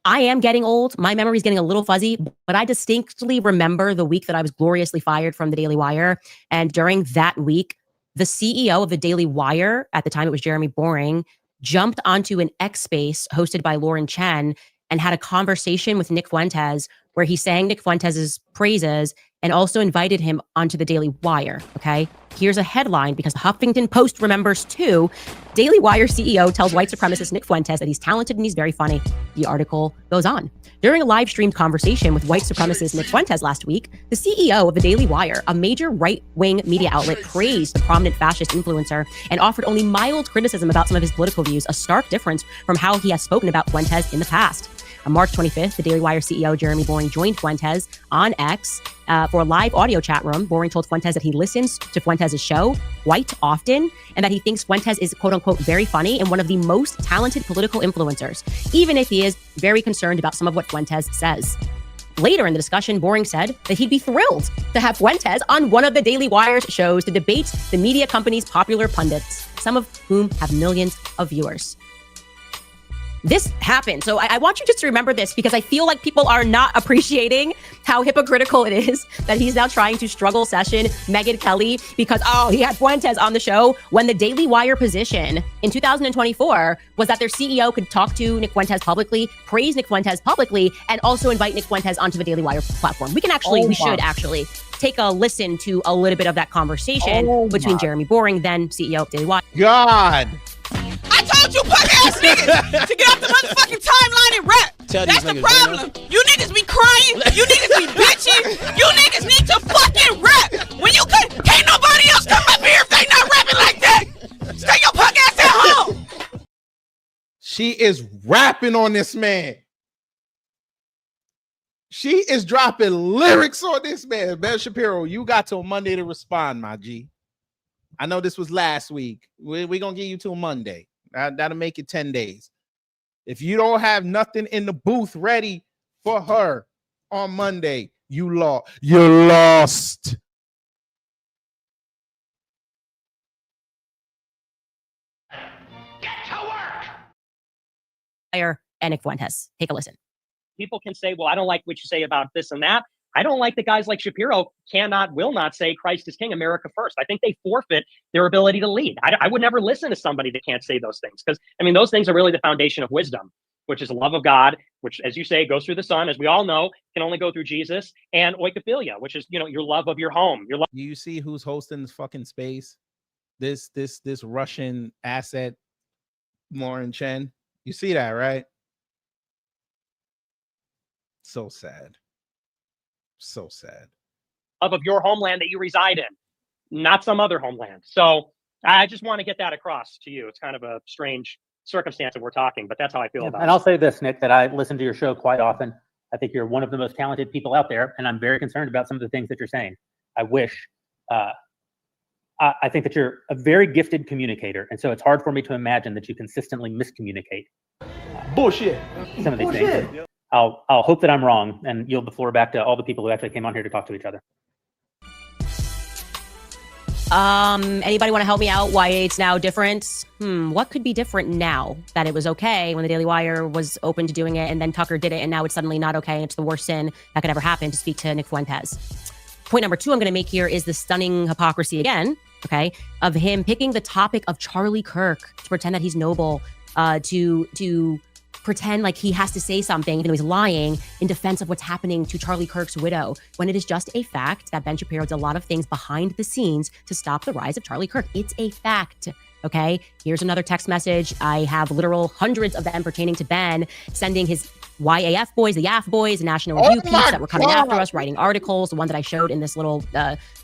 I am getting old. My memory is getting a little fuzzy, but I distinctly remember the week that I was gloriously fired from the Daily Wire. And during that week, the CEO of the Daily Wire, at the time it was Jeremy Boring, jumped onto an X space hosted by Lauren Chen and had a conversation with Nick Fuentes where he sang Nick Fuentes' praises and also invited him onto the Daily Wire. Okay. Here's a headline because the Huffington Post remembers too. Daily Wire CEO tells white supremacist Nick Fuentes that he's talented and he's very funny. The article goes on. During a live streamed conversation with white supremacist Nick Fuentes last week, the CEO of the Daily Wire, a major right-wing media outlet, praised the prominent fascist influencer and offered only mild criticism about some of his political views, a stark difference from how he has spoken about Fuentes in the past. On March 25th, the Daily Wire CEO Jeremy Boring joined Fuentes on X for a live audio chat room. Boring told Fuentes that he listens to Fuentes' show quite often and that he thinks Fuentes is, quote unquote, very funny and one of the most talented political influencers, even if he is very concerned about some of what Fuentes says. Later in the discussion, Boring said that he'd be thrilled to have Fuentes on one of the Daily Wire's shows to debate the media company's popular pundits, some of whom have millions of viewers. This happened. So I want you just to remember this because I feel like people are not appreciating how hypocritical it is that he's now trying to struggle session Megyn Kelly because, he had Fuentes on the show when the Daily Wire position in 2024 was that their CEO could talk to Nick Fuentes publicly, praise Nick Fuentes publicly, and also invite Nick Fuentes onto the Daily Wire platform. We should actually take a listen to a little bit of that conversation between Jeremy Boring, then CEO of Daily Wire. God. I told you punk ass niggas to get off the motherfucking timeline and rap. That's the problem. You niggas be crying. You niggas be bitching. You niggas need to fucking rap. When you can't nobody else come up here if they not rapping like that. Stay your punk ass at home. She is rapping on this man. She is dropping lyrics on this man. Ben Shapiro, you got till Monday to respond, my G. I know this was last week. We're going to give you till Monday. That'll make it 10 days. If you don't have nothing in the booth ready for her on Monday, you lost. You're lost. Get to work. And Nick Fuentes. Take a listen. People can say, well, I don't like what you say about this and that. I don't like that guys like Shapiro will not say Christ is King, America first. I think they forfeit their ability to lead. I would never listen to somebody that can't say those things because, those things are really the foundation of wisdom, which is the love of God, which, as you say, goes through the Son, as we all know, can only go through Jesus, and oikophilia, which is, your love of your home. You see who's hosting this fucking space? This Russian asset, Lauren Chen. You see that, right? So sad. So sad. Of your homeland that you reside in, not some other homeland. So I just want to get that across to you. It's kind of a strange circumstance that we're talking, but that's how I feel about it. And I'll say this, Nick, that I listen to your show quite often. I think you're one of the most talented people out there, and I'm very concerned about some of the things that you're saying. I wish, I think that you're a very gifted communicator, and so it's hard for me to imagine that you consistently miscommunicate. Bullshit. Some of these things. I'll hope that I'm wrong and yield the floor back to all the people who actually came on here to talk to each other. Anybody want to help me out why it's now different? What could be different now that it was okay when the Daily Wire was open to doing it and then Tucker did it and now it's suddenly not okay and it's the worst sin that could ever happen to speak to Nick Fuentes? Point number 2 I'm going to make here is the stunning hypocrisy again, okay, of him picking the topic of Charlie Kirk to pretend that he's noble, to pretend like he has to say something, even though he's lying, in defense of what's happening to Charlie Kirk's widow, when it is just a fact that Ben Shapiro did a lot of things behind the scenes to stop the rise of Charlie Kirk. It's a fact, okay? Here's another text message. I have literal hundreds of them pertaining to Ben, sending his YAF boys, the YAF boys, National Review peeps that were coming after us, writing articles, the one that I showed in this little,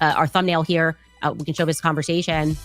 our thumbnail here. We can show this conversation.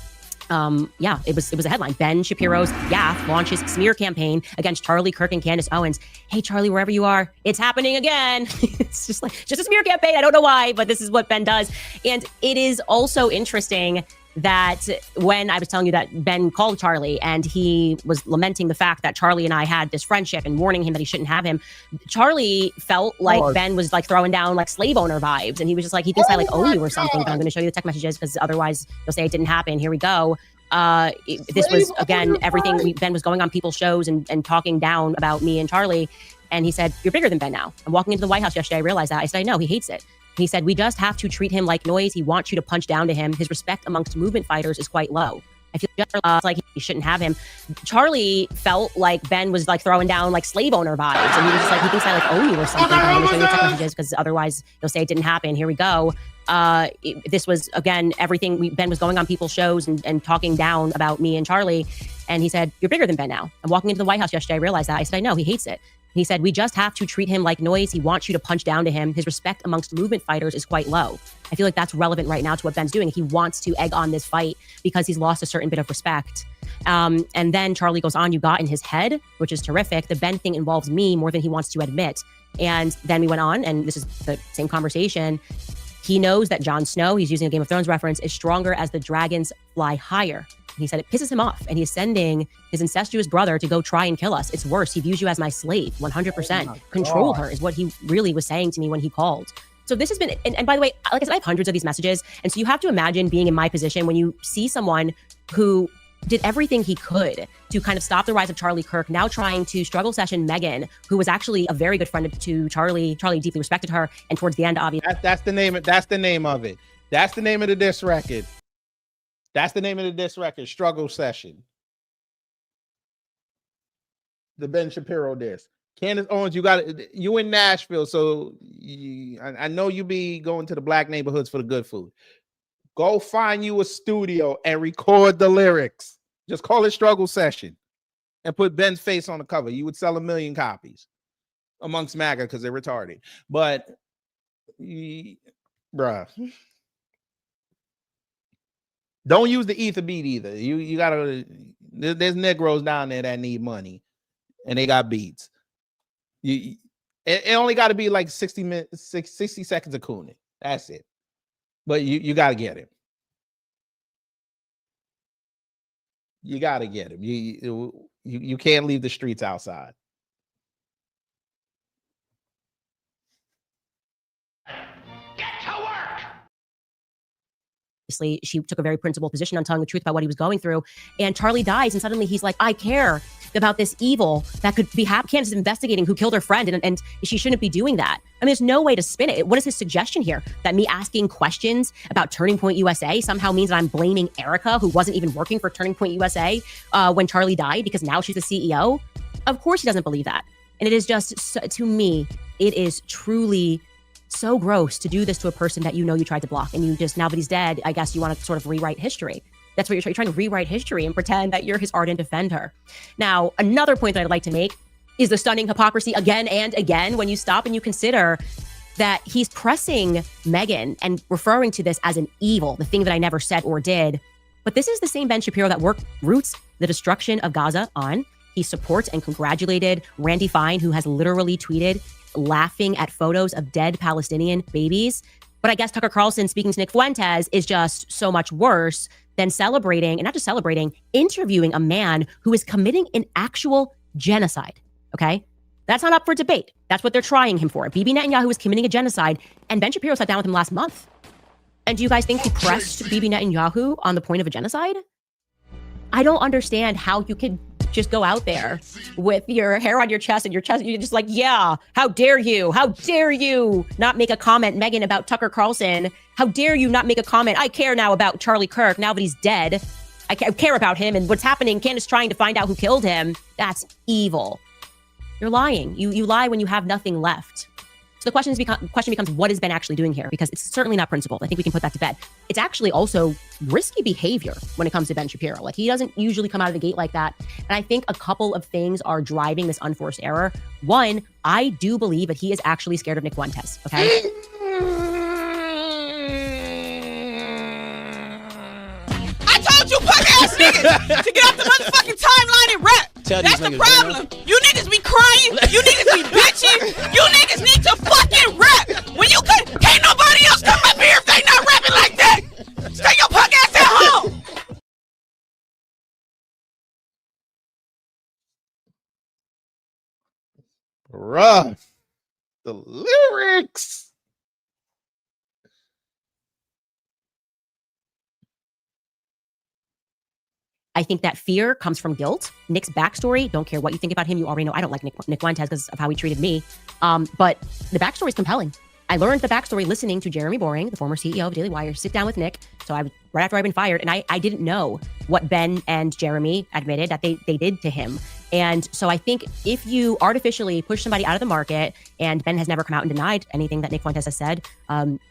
yeah, it was a headline. Ben Shapiro's YAF launches smear campaign against Charlie Kirk and Candace Owens. Hey, Charlie, wherever you are, it's happening again. It's just a smear campaign. I don't know why, but this is what Ben does. And it is also interesting that when I was telling you that Ben called Charlie and he was lamenting the fact that Charlie and I had this friendship and warning him that he shouldn't have him, Charlie felt like Ben was like throwing down like slave owner vibes. And he was just like, he thinks I like owe you or something, but I'm going to show you the text messages because otherwise you'll say it didn't happen. Here we go. This was, again, everything. Ben was going on people's shows and talking down about me and Charlie. And he said, you're bigger than Ben now. I'm walking into the White House yesterday. I realized that. I said, I know, he hates it. He said, we just have to treat him like noise. He wants you to punch down to him. His respect amongst movement fighters is quite low. I feel just like he shouldn't have him. Charlie felt like Ben was like throwing down like slave owner vibes. And he was just like, he thinks I like owe you or something. I'm going to show you the text messages because otherwise you'll say it didn't happen. Here we go. This was, again, everything. Ben was going on people's shows and talking down about me and Charlie. And he said, you're bigger than Ben now. I'm walking into the White House yesterday. I realized that. I said, I know, he hates it. He said, we just have to treat him like noise. He wants you to punch down to him. His respect amongst movement fighters is quite low. I feel like that's relevant right now to what Ben's doing. He wants to egg on this fight because he's lost a certain bit of respect. And then Charlie goes on, you got in his head, which is terrific. The Ben thing involves me more than he wants to admit. And then we went on, and this is the same conversation. He knows that Jon Snow, he's using a Game of Thrones reference, is stronger as the dragons fly higher. He said it pisses him off, and he's sending his incestuous brother to go try and kill us. It's worse. He views you as my slave, 100%. Control her is what he really was saying to me when he called. So this has been, and by the way, like I said, I have hundreds of these messages. And so you have to imagine being in my position when you see someone who did everything he could to kind of stop the rise of Charlie Kirk, now trying to struggle session Megan, who was actually a very good friend to Charlie. Charlie deeply respected her. And towards the end, obviously. That's the name of it. That's the name of the diss record. That's the name of the diss record, Struggle Session. The Ben Shapiro diss. Candace Owens, you in Nashville, so I know you be going to the black neighborhoods for the good food. Go find you a studio and record the lyrics. Just call it Struggle Session and put Ben's face on the cover. You would sell 1 million copies amongst MAGA because they're retarded. But, bruh. Don't use the ether beat either. You gotta. There's Negroes down there that need money, and they got beats. It only got to be like 60 seconds of cooning. That's it. But you got to get him. You got to get him. You can't leave the streets outside. Obviously, she took a very principled position on telling the truth about what he was going through. And Charlie dies, and suddenly he's like, I care about this evil that could be happening. Candace is investigating who killed her friend, and she shouldn't be doing that. I mean, there's no way to spin it. What is his suggestion here? That me asking questions about Turning Point USA somehow means that I'm blaming Erica, who wasn't even working for Turning Point USA when Charlie died, because now she's the CEO? Of course he doesn't believe that. And it is just, to me, it is truly so gross to do this to a person that you know you tried to block, and you just, now that he's dead, I guess you want to sort of rewrite history. That's what you're trying to rewrite history and pretend that you're his ardent defender. Now, another point that I'd like to make is the stunning hypocrisy again and again when you stop and you consider that he's pressing Megan and referring to this as an evil, the thing that I never said or did. But this is the same Ben Shapiro that roots the destruction of Gaza on. He supports and congratulated Randy Fine, who has literally tweeted laughing at photos of dead Palestinian babies. But I guess Tucker Carlson speaking to Nick Fuentes is just so much worse than celebrating, and not just celebrating, interviewing a man who is committing an actual genocide, okay? That's not up for debate. That's what they're trying him for. Bibi Netanyahu is committing a genocide, and Ben Shapiro sat down with him last month. And do you guys think he pressed Bibi Netanyahu on the point of a genocide? I don't understand how you could just go out there with your hair on your chest and you're just like, yeah, how dare you? How dare you not make a comment, Megan, about Tucker Carlson? How dare you not make a comment? I care now about Charlie Kirk now that he's dead. I care about him and what's happening. Candace trying to find out who killed him. That's evil. You're lying. You lie when you have nothing left. So the question becomes, what is Ben actually doing here? Because it's certainly not principled. I think we can put that to bed. It's actually also risky behavior when it comes to Ben Shapiro. Like, he doesn't usually come out of the gate like that. And I think a couple of things are driving this unforced error. One, I do believe that he is actually scared of Nick Fuentes, okay? I told you, punk ass niggas to get off the motherfucking timeline and rap. That's the problem. You niggas be crying. You niggas be bitching. You niggas need to fucking rap. When you could, can't nobody else come up here if they not rapping like that. Stay your punk ass at home. Bruh, the lyrics. I think that fear comes from guilt. Nick's backstory, don't care what you think about him. You already know I don't like Nick Fuentes because of how he treated me. But the backstory is compelling. I learned the backstory listening to Jeremy Boring, the former CEO of Daily Wire, sit down with Nick. So right after I'd been fired, and I didn't know what Ben and Jeremy admitted that they did to him. And so I think if you artificially push somebody out of the market, and Ben has never come out and denied anything that Nick Fuentes has said.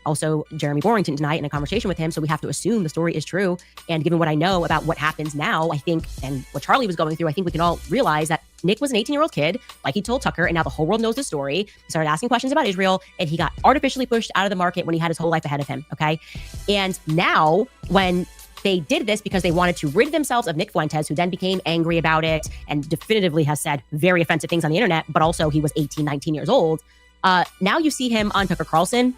Also, Jeremy Boring didn't deny it in a conversation with him. So we have to assume the story is true. And given what I know about what happens now, I think, and what Charlie was going through, I think we can all realize that Nick was an 18-year-old kid, like he told Tucker, and now the whole world knows the story. He started asking questions about Israel, and he got artificially pushed out of the market when he had his whole life ahead of him, okay? And now, when they did this because they wanted to rid themselves of Nick Fuentes, who then became angry about it and definitively has said very offensive things on the internet, but also he was 18, 19 years old. Now you see him on Tucker Carlson.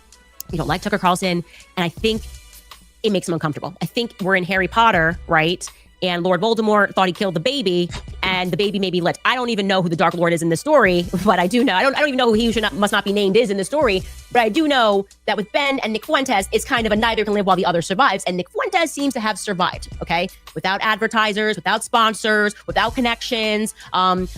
You don't like Tucker Carlson, and I think it makes him uncomfortable. I think we're in Harry Potter, right? And Lord Voldemort thought he killed the baby, and the baby may be lit. I don't even know who the Dark Lord is in this story, but I do know. I don't even know who he must not be named is in the story. But I do know that with Ben and Nick Fuentes, it's kind of a neither can live while the other survives. And Nick Fuentes seems to have survived, okay? Without advertisers, without sponsors, without connections,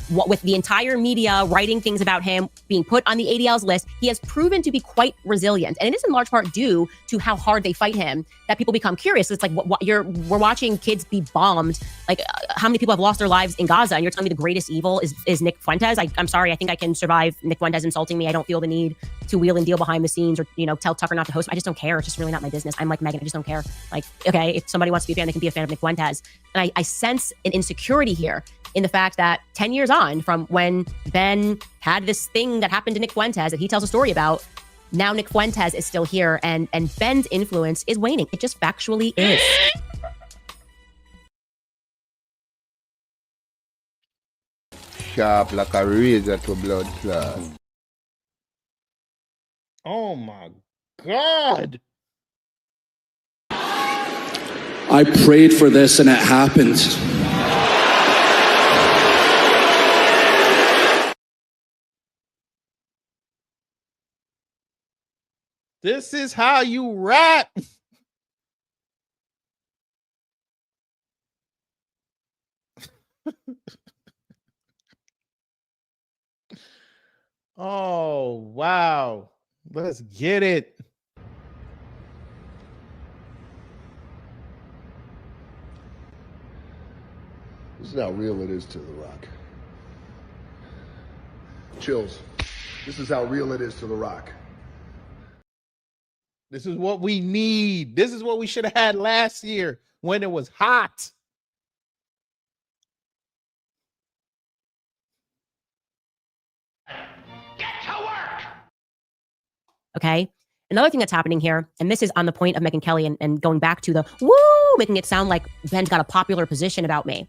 with the entire media writing things about him, being put on the ADL's list, he has proven to be quite resilient. And it is in large part due to how hard they fight him that people become curious. It's like we're watching kids be bombed. Like how many people have lost their lives in Gaza, and you're telling me the greatest evil is Nick Fuentes? I'm sorry, I think I can survive Nick Fuentes insulting me. I don't feel the need to wheel and deal behind the scenes or, tell Tucker not to host. I just don't care. It's just really not my business. I'm like Megan, I just don't care. Like, okay, if somebody wants to be a fan, they can be a fan of Nick Fuentes. And I sense an insecurity here in the fact that 10 years on from when Ben had this thing that happened to Nick Fuentes that he tells a story about, now Nick Fuentes is still here and Ben's influence is waning. It just factually is. Sharp like a razor to blood clot. Oh my God. I prayed for this and it happened. This is how you rap. Oh, wow. Let's get it. This is how real it is to The Rock. Chills. This is how real it is to The Rock. This is what we need. This is what we should have had last year when it was hot. Okay. Another thing that's happening here, and this is on the point of Megyn Kelly and going back to the woo, making it sound like Ben's got a popular position about me.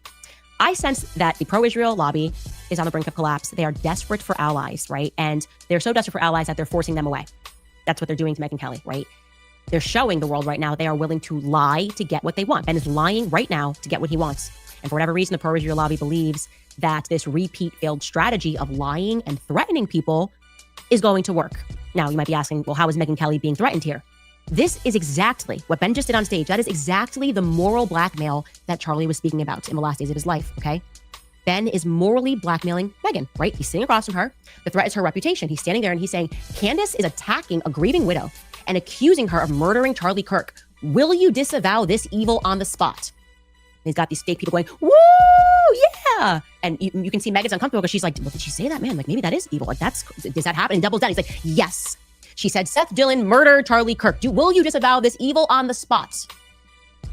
I sense that the pro-Israel lobby is on the brink of collapse. They are desperate for allies, right? And they're so desperate for allies that they're forcing them away. That's what they're doing to Megyn Kelly, right? They're showing the world right now they are willing to lie to get what they want. Ben is lying right now to get what he wants. And for whatever reason, the pro-Israel lobby believes that this repeat failed strategy of lying and threatening people is going to work. Now, you might be asking, well, how is Megyn Kelly being threatened here? This is exactly what Ben just did on stage. That is exactly the moral blackmail that Charlie was speaking about in the last days of his life, okay? Ben is morally blackmailing Megyn, right? He's sitting across from her. The threat is her reputation. He's standing there and he's saying, Candace is attacking a grieving widow and accusing her of murdering Charlie Kirk. Will you disavow this evil on the spot? And he's got these fake people going, woo, yeah. And you can see Megyn's uncomfortable because she's like, well, did she say that, man? Like, maybe that is evil. Like, does that happen? And doubles down. He's like, yes. She said, Seth Dillon murdered Charlie Kirk. Will you disavow this evil on the spot?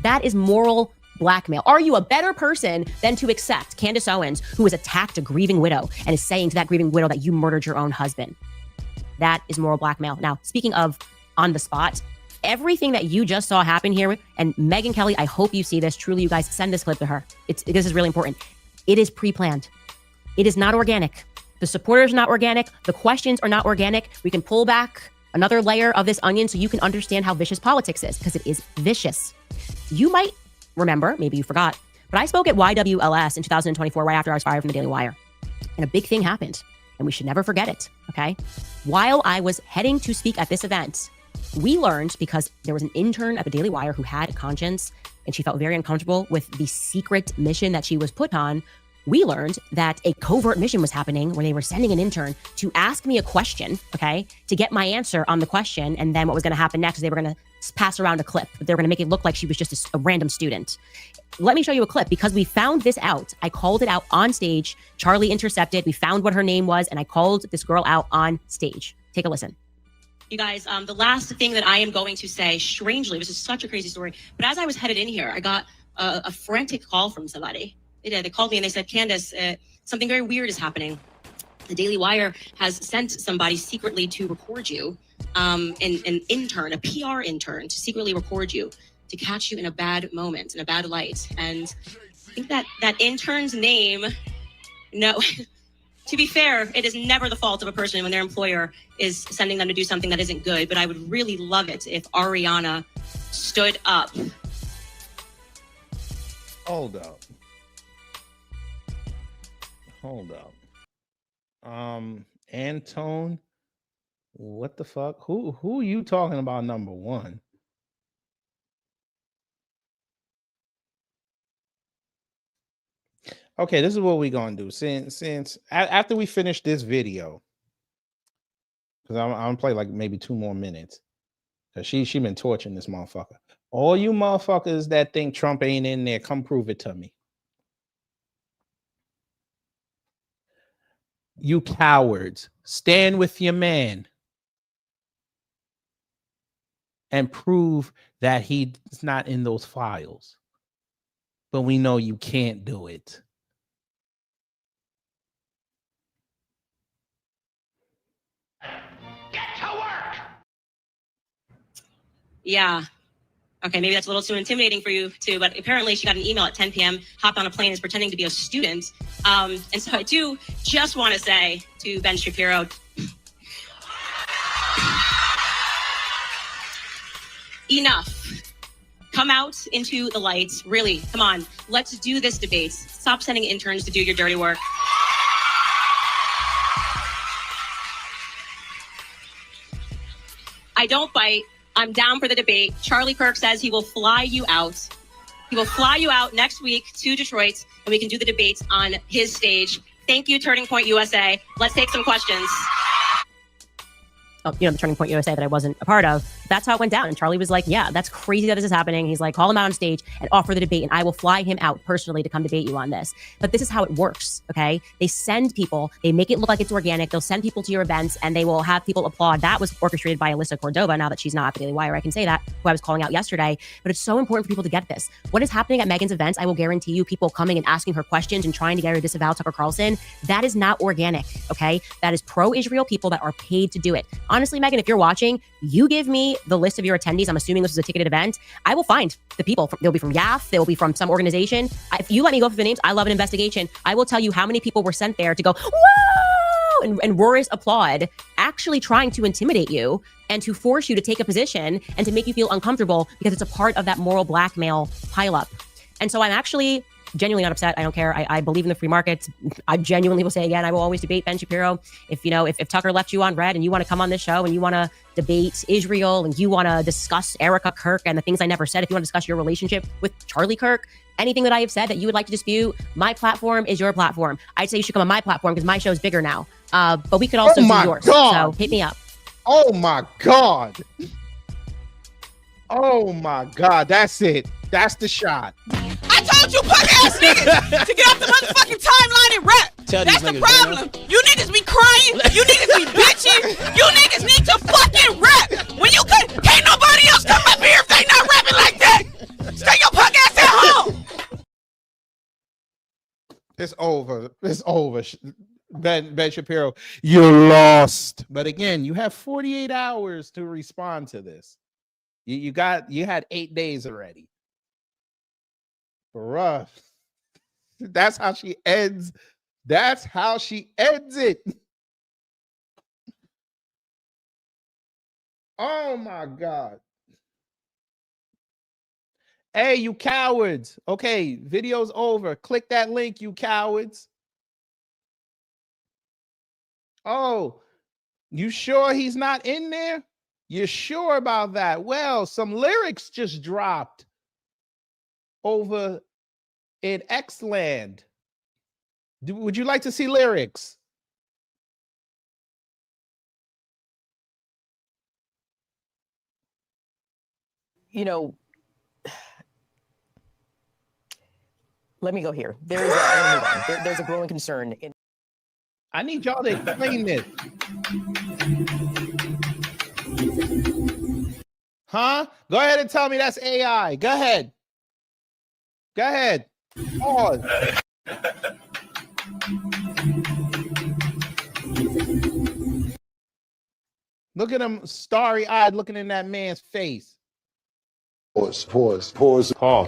That is moral blackmail. Are you a better person than to accept Candace Owens, who has attacked a grieving widow and is saying to that grieving widow that you murdered your own husband? That is moral blackmail. Now, speaking of on the spot, Everything that you just saw happen here, and Megyn Kelly, I hope you see this. Truly, you guys send this clip to her. This is really important. It is pre-planned. It is not organic. The supporters are not organic. The questions are not organic. We can pull back another layer of this onion so you can understand how vicious politics is, because it is vicious. You might remember, maybe you forgot, but I spoke at YWLS in 2024, right after I was fired from the Daily Wire. And a big thing happened, and we should never forget it, okay? While I was heading to speak at this event, we learned, because there was an intern at the Daily Wire who had a conscience, and she felt very uncomfortable with the secret mission that she was put on. We learned that a covert mission was happening where they were sending an intern to ask me a question, okay, to get my answer on the question. And then what was going to happen next is they were going to pass around a clip. They were going to make it look like she was just a random student. Let me show you a clip, because we found this out. I called it out on stage. Charlie intercepted. We found what her name was, and I called this girl out on stage. Take a listen. You guys, the last thing that I am going to say, strangely, this is such a crazy story, but as I was headed in here, I got a frantic call from somebody. They called me and they said, Candace, something very weird is happening. The Daily Wire has sent somebody secretly to record you, an intern, a PR intern, to secretly record you, to catch you in a bad moment, in a bad light. And I think that intern's name, no, to be fair, it is never the fault of a person when their employer is sending them to do something that isn't good, but I would really love it if Ariana stood up. Hold up. Antone, what the fuck? Who are you talking about, number one? Okay, this is what we're gonna do. Since after we finish this video, because I'm gonna play like maybe 2 more minutes, because she been torching this motherfucker. All you motherfuckers that think Trump ain't in there, come prove it to me. You cowards, stand with your man and prove that he's not in those files. But we know you can't do it. Get to work! Yeah. Okay, maybe that's a little too intimidating for you too, but apparently she got an email at 10 p.m., hopped on a plane, is pretending to be a student. And so I do just want to say to Ben Shapiro, enough. Come out into the light. Really, come on. Let's do this debate. Stop sending interns to do your dirty work. I don't bite. I'm down for the debate. Charlie Kirk says he will fly you out. He will fly you out next week to Detroit, and we can do the debates on his stage. Thank you, Turning Point USA. Let's take some questions. The Turning Point USA that I wasn't a part of. That's how it went down. And Charlie was like, yeah, that's crazy that this is happening. He's like, call him out on stage and offer the debate, and I will fly him out personally to come debate you on this. But this is how it works, okay? They send people, they make it look like it's organic. They'll send people to your events, and they will have people applaud. That was orchestrated by Alyssa Cordova. Now that she's not at the Daily Wire, I can say that, who I was calling out yesterday. But it's so important for people to get this. What is happening at Megyn's events, I will guarantee you, people coming and asking her questions and trying to get her to disavow Tucker Carlson, that is not organic, okay? That is pro-Israel people that are paid to do it. Honestly, Megyn, if you're watching, you give me the list of your attendees. I'm assuming this was a ticketed event. I will find the people. They'll be from YAF. They'll be from some organization. If you let me go for the names, I love an investigation. I will tell you how many people were sent there to go, whoa, and roars applaud, actually trying to intimidate you and to force you to take a position and to make you feel uncomfortable because it's a part of that moral blackmail pileup. And so I'm actually genuinely not upset. I don't care. I believe in the free markets. I genuinely will say again, I will always debate Ben Shapiro. If Tucker left you on red and you want to come on this show and you want to debate Israel and you want to discuss Erica Kirk and the things I never said, if you want to discuss your relationship with Charlie Kirk, anything that I have said that you would like to dispute, my platform is your platform. I'd say you should come on my platform because my show is bigger now. But we could also do yours. God. So hit me up. Oh my God. Oh my God. That's it. That's the shot. I told you punk ass niggas to get off the motherfucking timeline and rap. That's the problem. You niggas be crying. You niggas be bitching. You niggas need to fucking rap. When you could, can't nobody else come up here if they not rapping like that. Stay your punk ass at home. It's over. It's over. Ben Shapiro, you lost. But again, you have 48 hours to respond to this. You had 8 days already. Bruh. That's how she ends. That's how she ends it. Oh my God. Hey, you cowards. Okay, video's over. Click that link, you cowards. Oh, you sure he's not in there? You're sure about that? Well, some lyrics just dropped over in Xland. Would you like to see lyrics? You know, let me go here. There's a growing concern. I need y'all to explain this. Huh? Go ahead and tell me that's AI. Go ahead. Go ahead. Pause. Look at him starry-eyed looking in that man's face. Pause.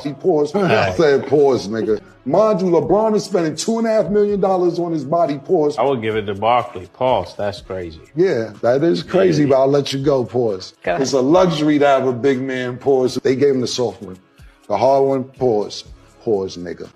He paused. I said pause, nigga. Mind you, LeBron is spending $2.5 million on his body. Pause. I would give it to Barkley. Pause. That's crazy. Yeah, that is crazy, but I'll let you go. Pause. Go ahead. It's a luxury to have a big man. Pause. They gave him the soft one. The hard one. Pause. Pause, nigga.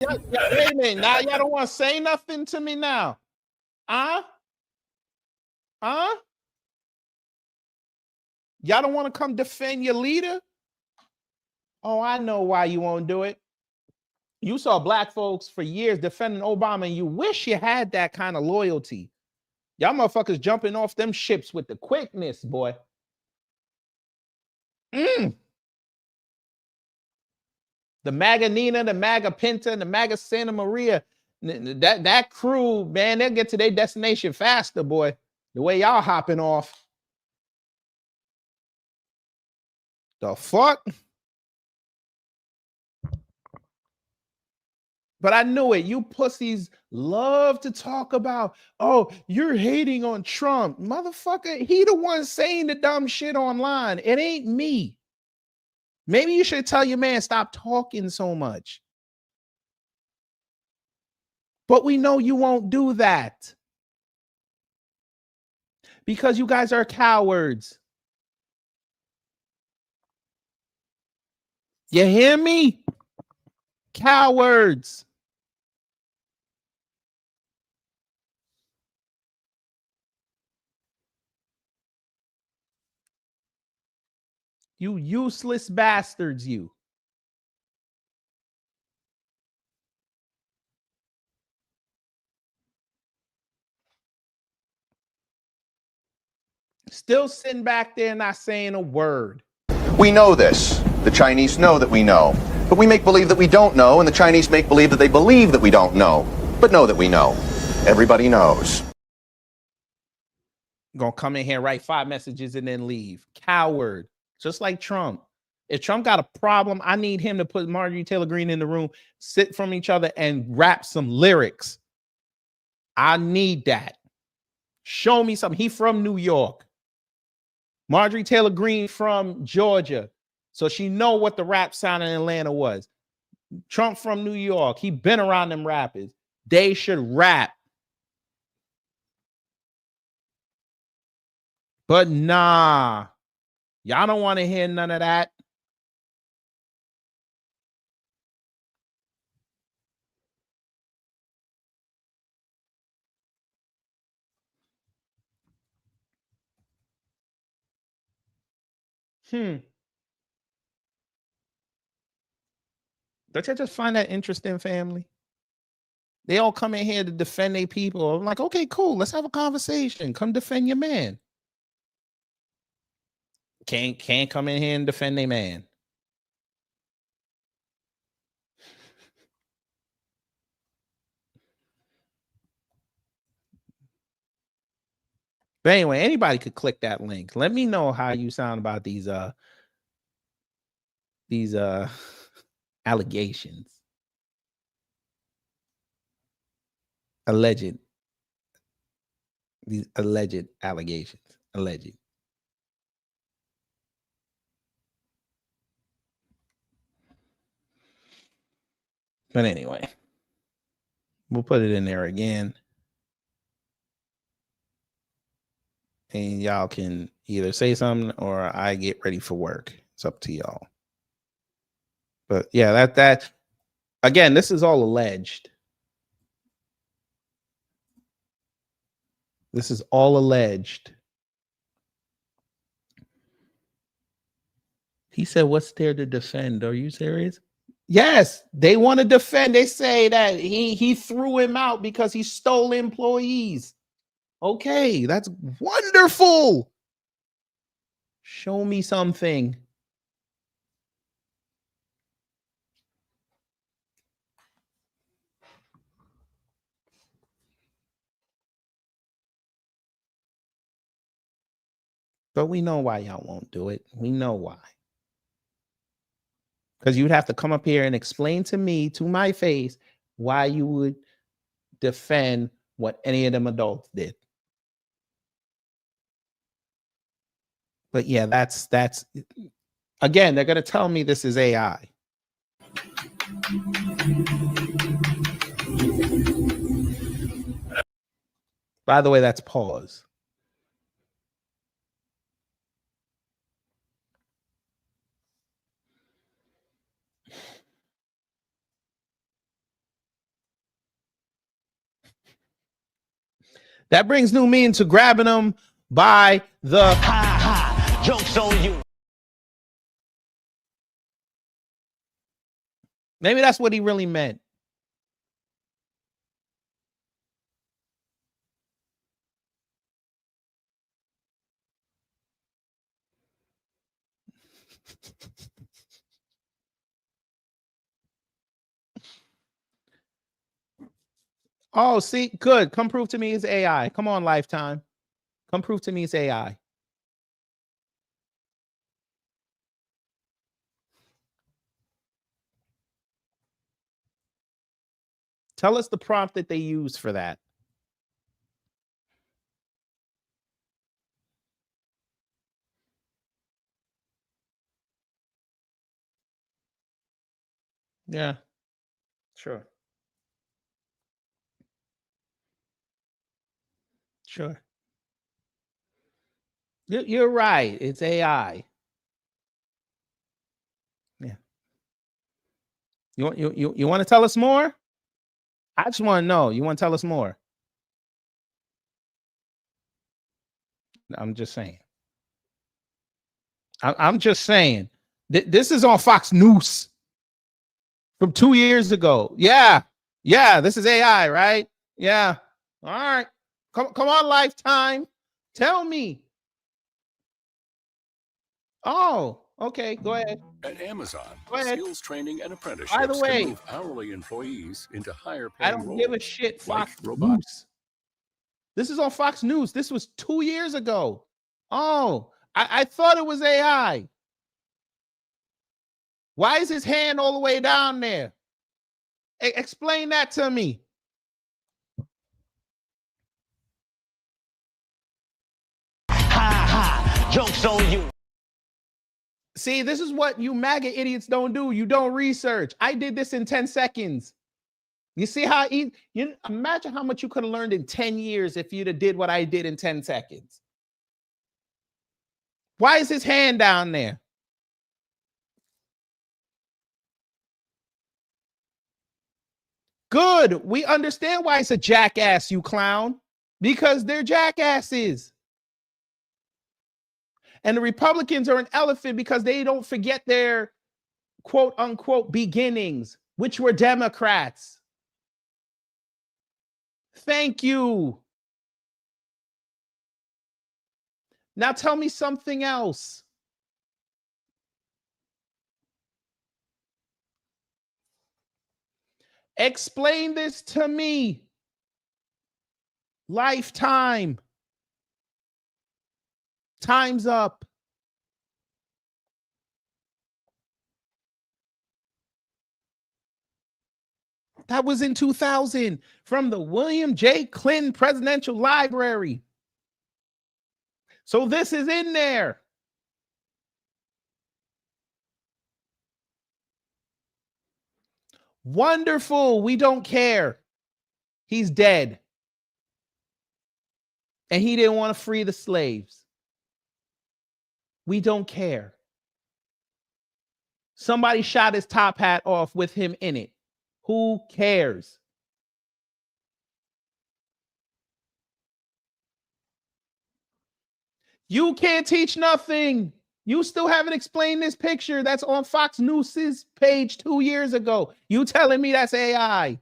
Wait a minute. Now y'all don't want to say nothing to me now. Huh? Huh? Y'all don't want to come defend your leader? Oh, I know why you won't do it. You saw black folks for years defending Obama, and you wish you had that kind of loyalty. Y'all motherfuckers jumping off them ships with the quickness, boy. The MAGA Nina, the MAGA Pinta, and the MAGA Santa Maria. That crew, man, they'll get to their destination faster, boy. The way y'all hopping off. The fuck? But I knew it. You pussies love to talk about, oh, you're hating on Trump. Motherfucker, he the one saying the dumb shit online. It ain't me. Maybe you should tell your man, stop talking so much. But we know you won't do that. Because you guys are cowards. You hear me? Cowards. You useless bastards, you. Still sitting back there not saying a word. We know this. The Chinese know that we know. But we make believe that we don't know, and the Chinese make believe that they believe that we don't know, but know that we know. Everybody knows. Gonna come in here, write 5 messages, and then leave. Coward. Just like Trump. If Trump got a problem, I need him to put Marjorie Taylor Greene in the room, sit from each other, and rap some lyrics. I need that. Show me something. He from New York. Marjorie Taylor Greene from Georgia. So she know what the rap sound in Atlanta was. Trump from New York. He been around them rappers. They should rap. But nah. Y'all don't want to hear none of that. Don't you just find that interesting, family? They all come in here to defend their people. I'm like, okay, cool. Let's have a conversation. Come defend your man. Can't come in here and defend their man. But anyway, anybody could click that link. Let me know how you sound about these allegations. Alleged. These alleged allegations. Alleged. But anyway, we'll put it in there again. And y'all can either say something or I get ready for work. It's up to y'all. But yeah, that again, this is all alleged. This is all alleged. He said, what's there to defend? Are you serious? Yes, they want to defend. They say that he threw him out because he stole employees. Okay, that's wonderful. Show me something. But we know why y'all won't do it. We know why. Because you'd have to come up here and explain to me, to my face, why you would defend what any of them adults did. But yeah, that's again, they're going to tell me this is AI. By the way, that's pause. That brings new meaning to grabbing them by the joke's on you. Maybe that's what he really meant. Oh, see, good. Come prove to me it's AI. Come on, Lifetime. Come prove to me it's AI. Tell us the prompt that they use for that. Yeah, sure. Sure. You're right. It's AI. Yeah. You want to tell us more? I just want to know. You want to tell us more? I'm just saying. I'm just saying. This is on Fox News from 2 years ago. Yeah. Yeah. This is AI, right? Yeah. All right. Come on, Lifetime. Tell me. Oh, okay. Go ahead. At Amazon, Go ahead. skills training and By the apprenticeships way, can move hourly employees into higher I paying don't roles. give a shit. Like Fox robot. News. This is on Fox News. This was 2 years ago. Oh, I thought it was AI. Why is his hand all the way down there? Explain that to me. Joke's on you. See, this is what you MAGA idiots don't do. You don't research. I did this in 10 seconds. You see how you imagine how much you could have learned in 10 years if you'd have did what I did in 10 seconds. Why is his hand down there? Good. We understand why it's a jackass, you clown. Because they're jackasses. And the Republicans are an elephant because they don't forget their quote unquote beginnings, which were Democrats. Thank you. Now tell me something else. Explain this to me. Lifetime. Time's up. That was in 2000 from the William J. Clinton Presidential Library. So this is in there. Wonderful. We don't care. He's dead. And he didn't want to free the slaves. We don't care. Somebody shot his top hat off with him in it. Who cares? You can't teach nothing. You still haven't explained this picture that's on Fox News's page 2 years ago. You telling me that's AI?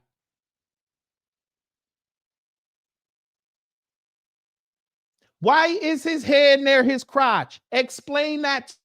Why is his head near his crotch? Explain that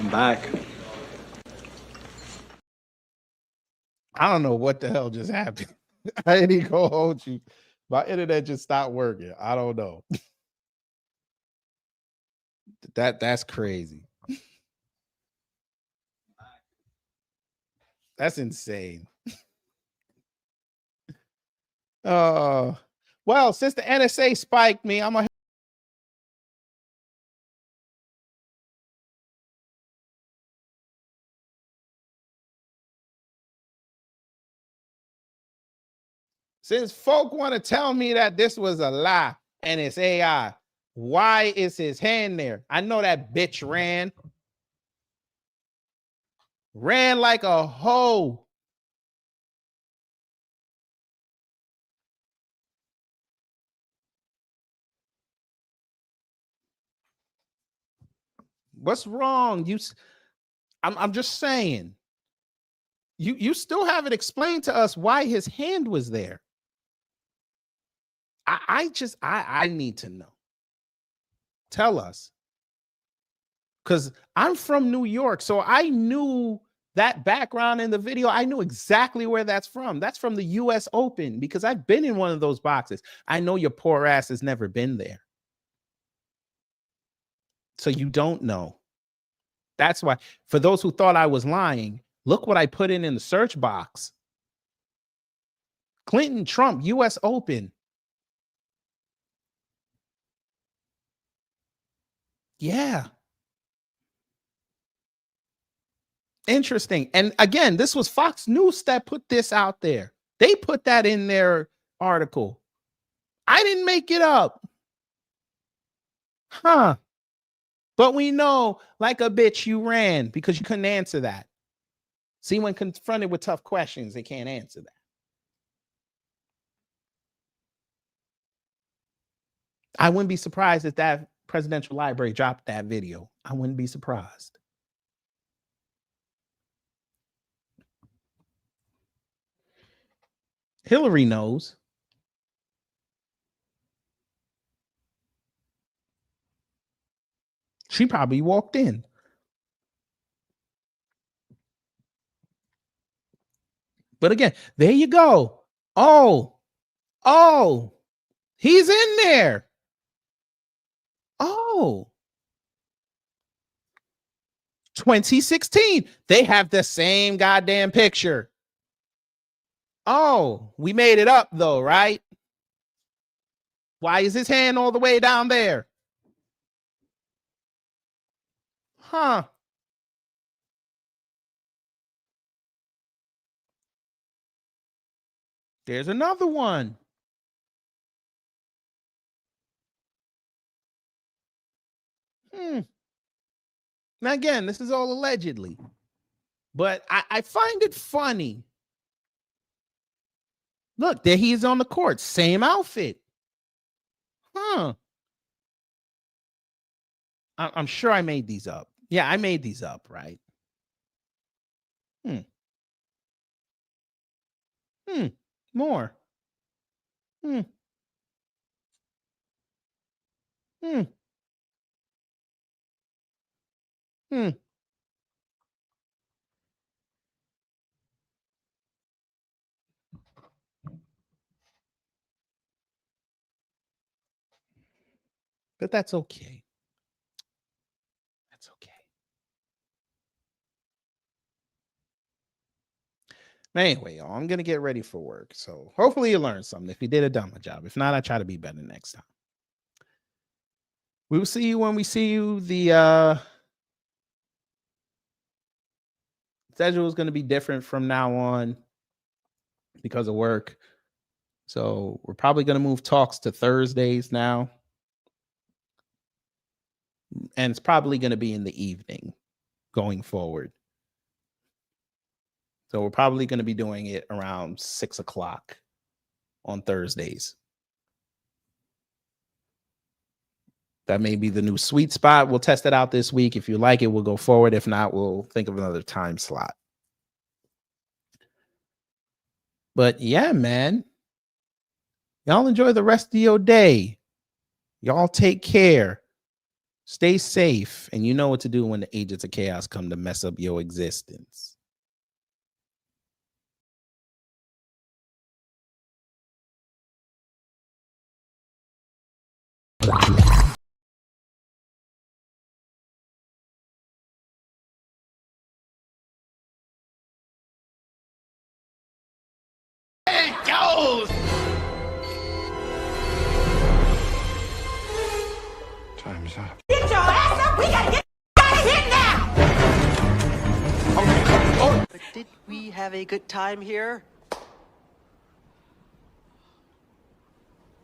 I'm back. I don't know what the hell just happened. I ain't even gonna hold you. My internet just stopped working. I don't know. That's crazy. That's insane. Well, since the NSA spiked me, I'm gonna since folk want to tell me that this was a lie and it's AI, why is his hand there? I know that bitch ran like a hoe. What's wrong? I'm just saying. You still haven't explained to us why his hand was there. I need to know. Tell us. Because I'm from New York, so I knew that background in the video. I knew exactly where that's from. That's from the US Open because I've been in one of those boxes. I know your poor ass has never been there. So you don't know. That's why, for those who thought I was lying, look what I put in the search box. Clinton, Trump, US Open. Yeah. Interesting. And again, this was Fox News that put this out there. They put that in their article. I didn't make it up. Huh. But we know, like a bitch, you ran because you couldn't answer that. See, when confronted with tough questions, they can't answer that. I wouldn't be surprised if that presidential library dropped that video. I wouldn't be surprised. Hillary knows. She probably walked in. But again, there you go. Oh, he's in there. Oh, 2016. They have the same goddamn picture. Oh, we made it up though, right? Why is his hand all the way down there? Huh. There's another one. Now, again, this is all allegedly, but I find it funny. Look, there he is on the court. Same outfit. Huh. I'm sure I made these up. Yeah, I made these up, right? More. But that's okay. That's okay. Anyway, y'all, I'm going to get ready for work. So hopefully you learned something. If you did a dumb job. If not, I try to be better next time. We will see you when we see you. The schedule is going to be different from now on because of work. So we're probably going to move talks to Thursdays now. And it's probably going to be in the evening going forward. So we're probably going to be doing it around 6 o'clock on Thursdays. That may be the new sweet spot. We'll test it out this week. If you like it, we'll go forward. If not, we'll think of another time slot. But yeah, man. Y'all enjoy the rest of your day. Y'all take care. Stay safe, and you know what to do when the agents of chaos come to mess up your existence. It goes. Time's up. Get your ass up. We gotta get out of here now. But did we have a good time here?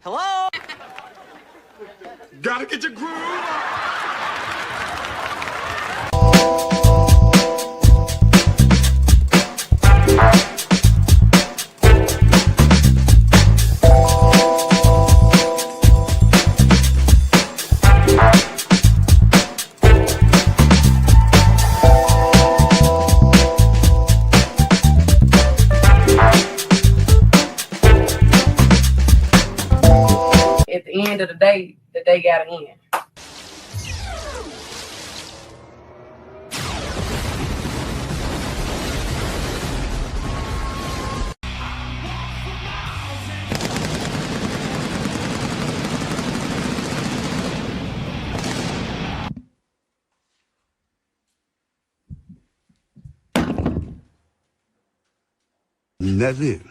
Hello? Gotta get your groove on. At the end of the day, that they got to end. That's it.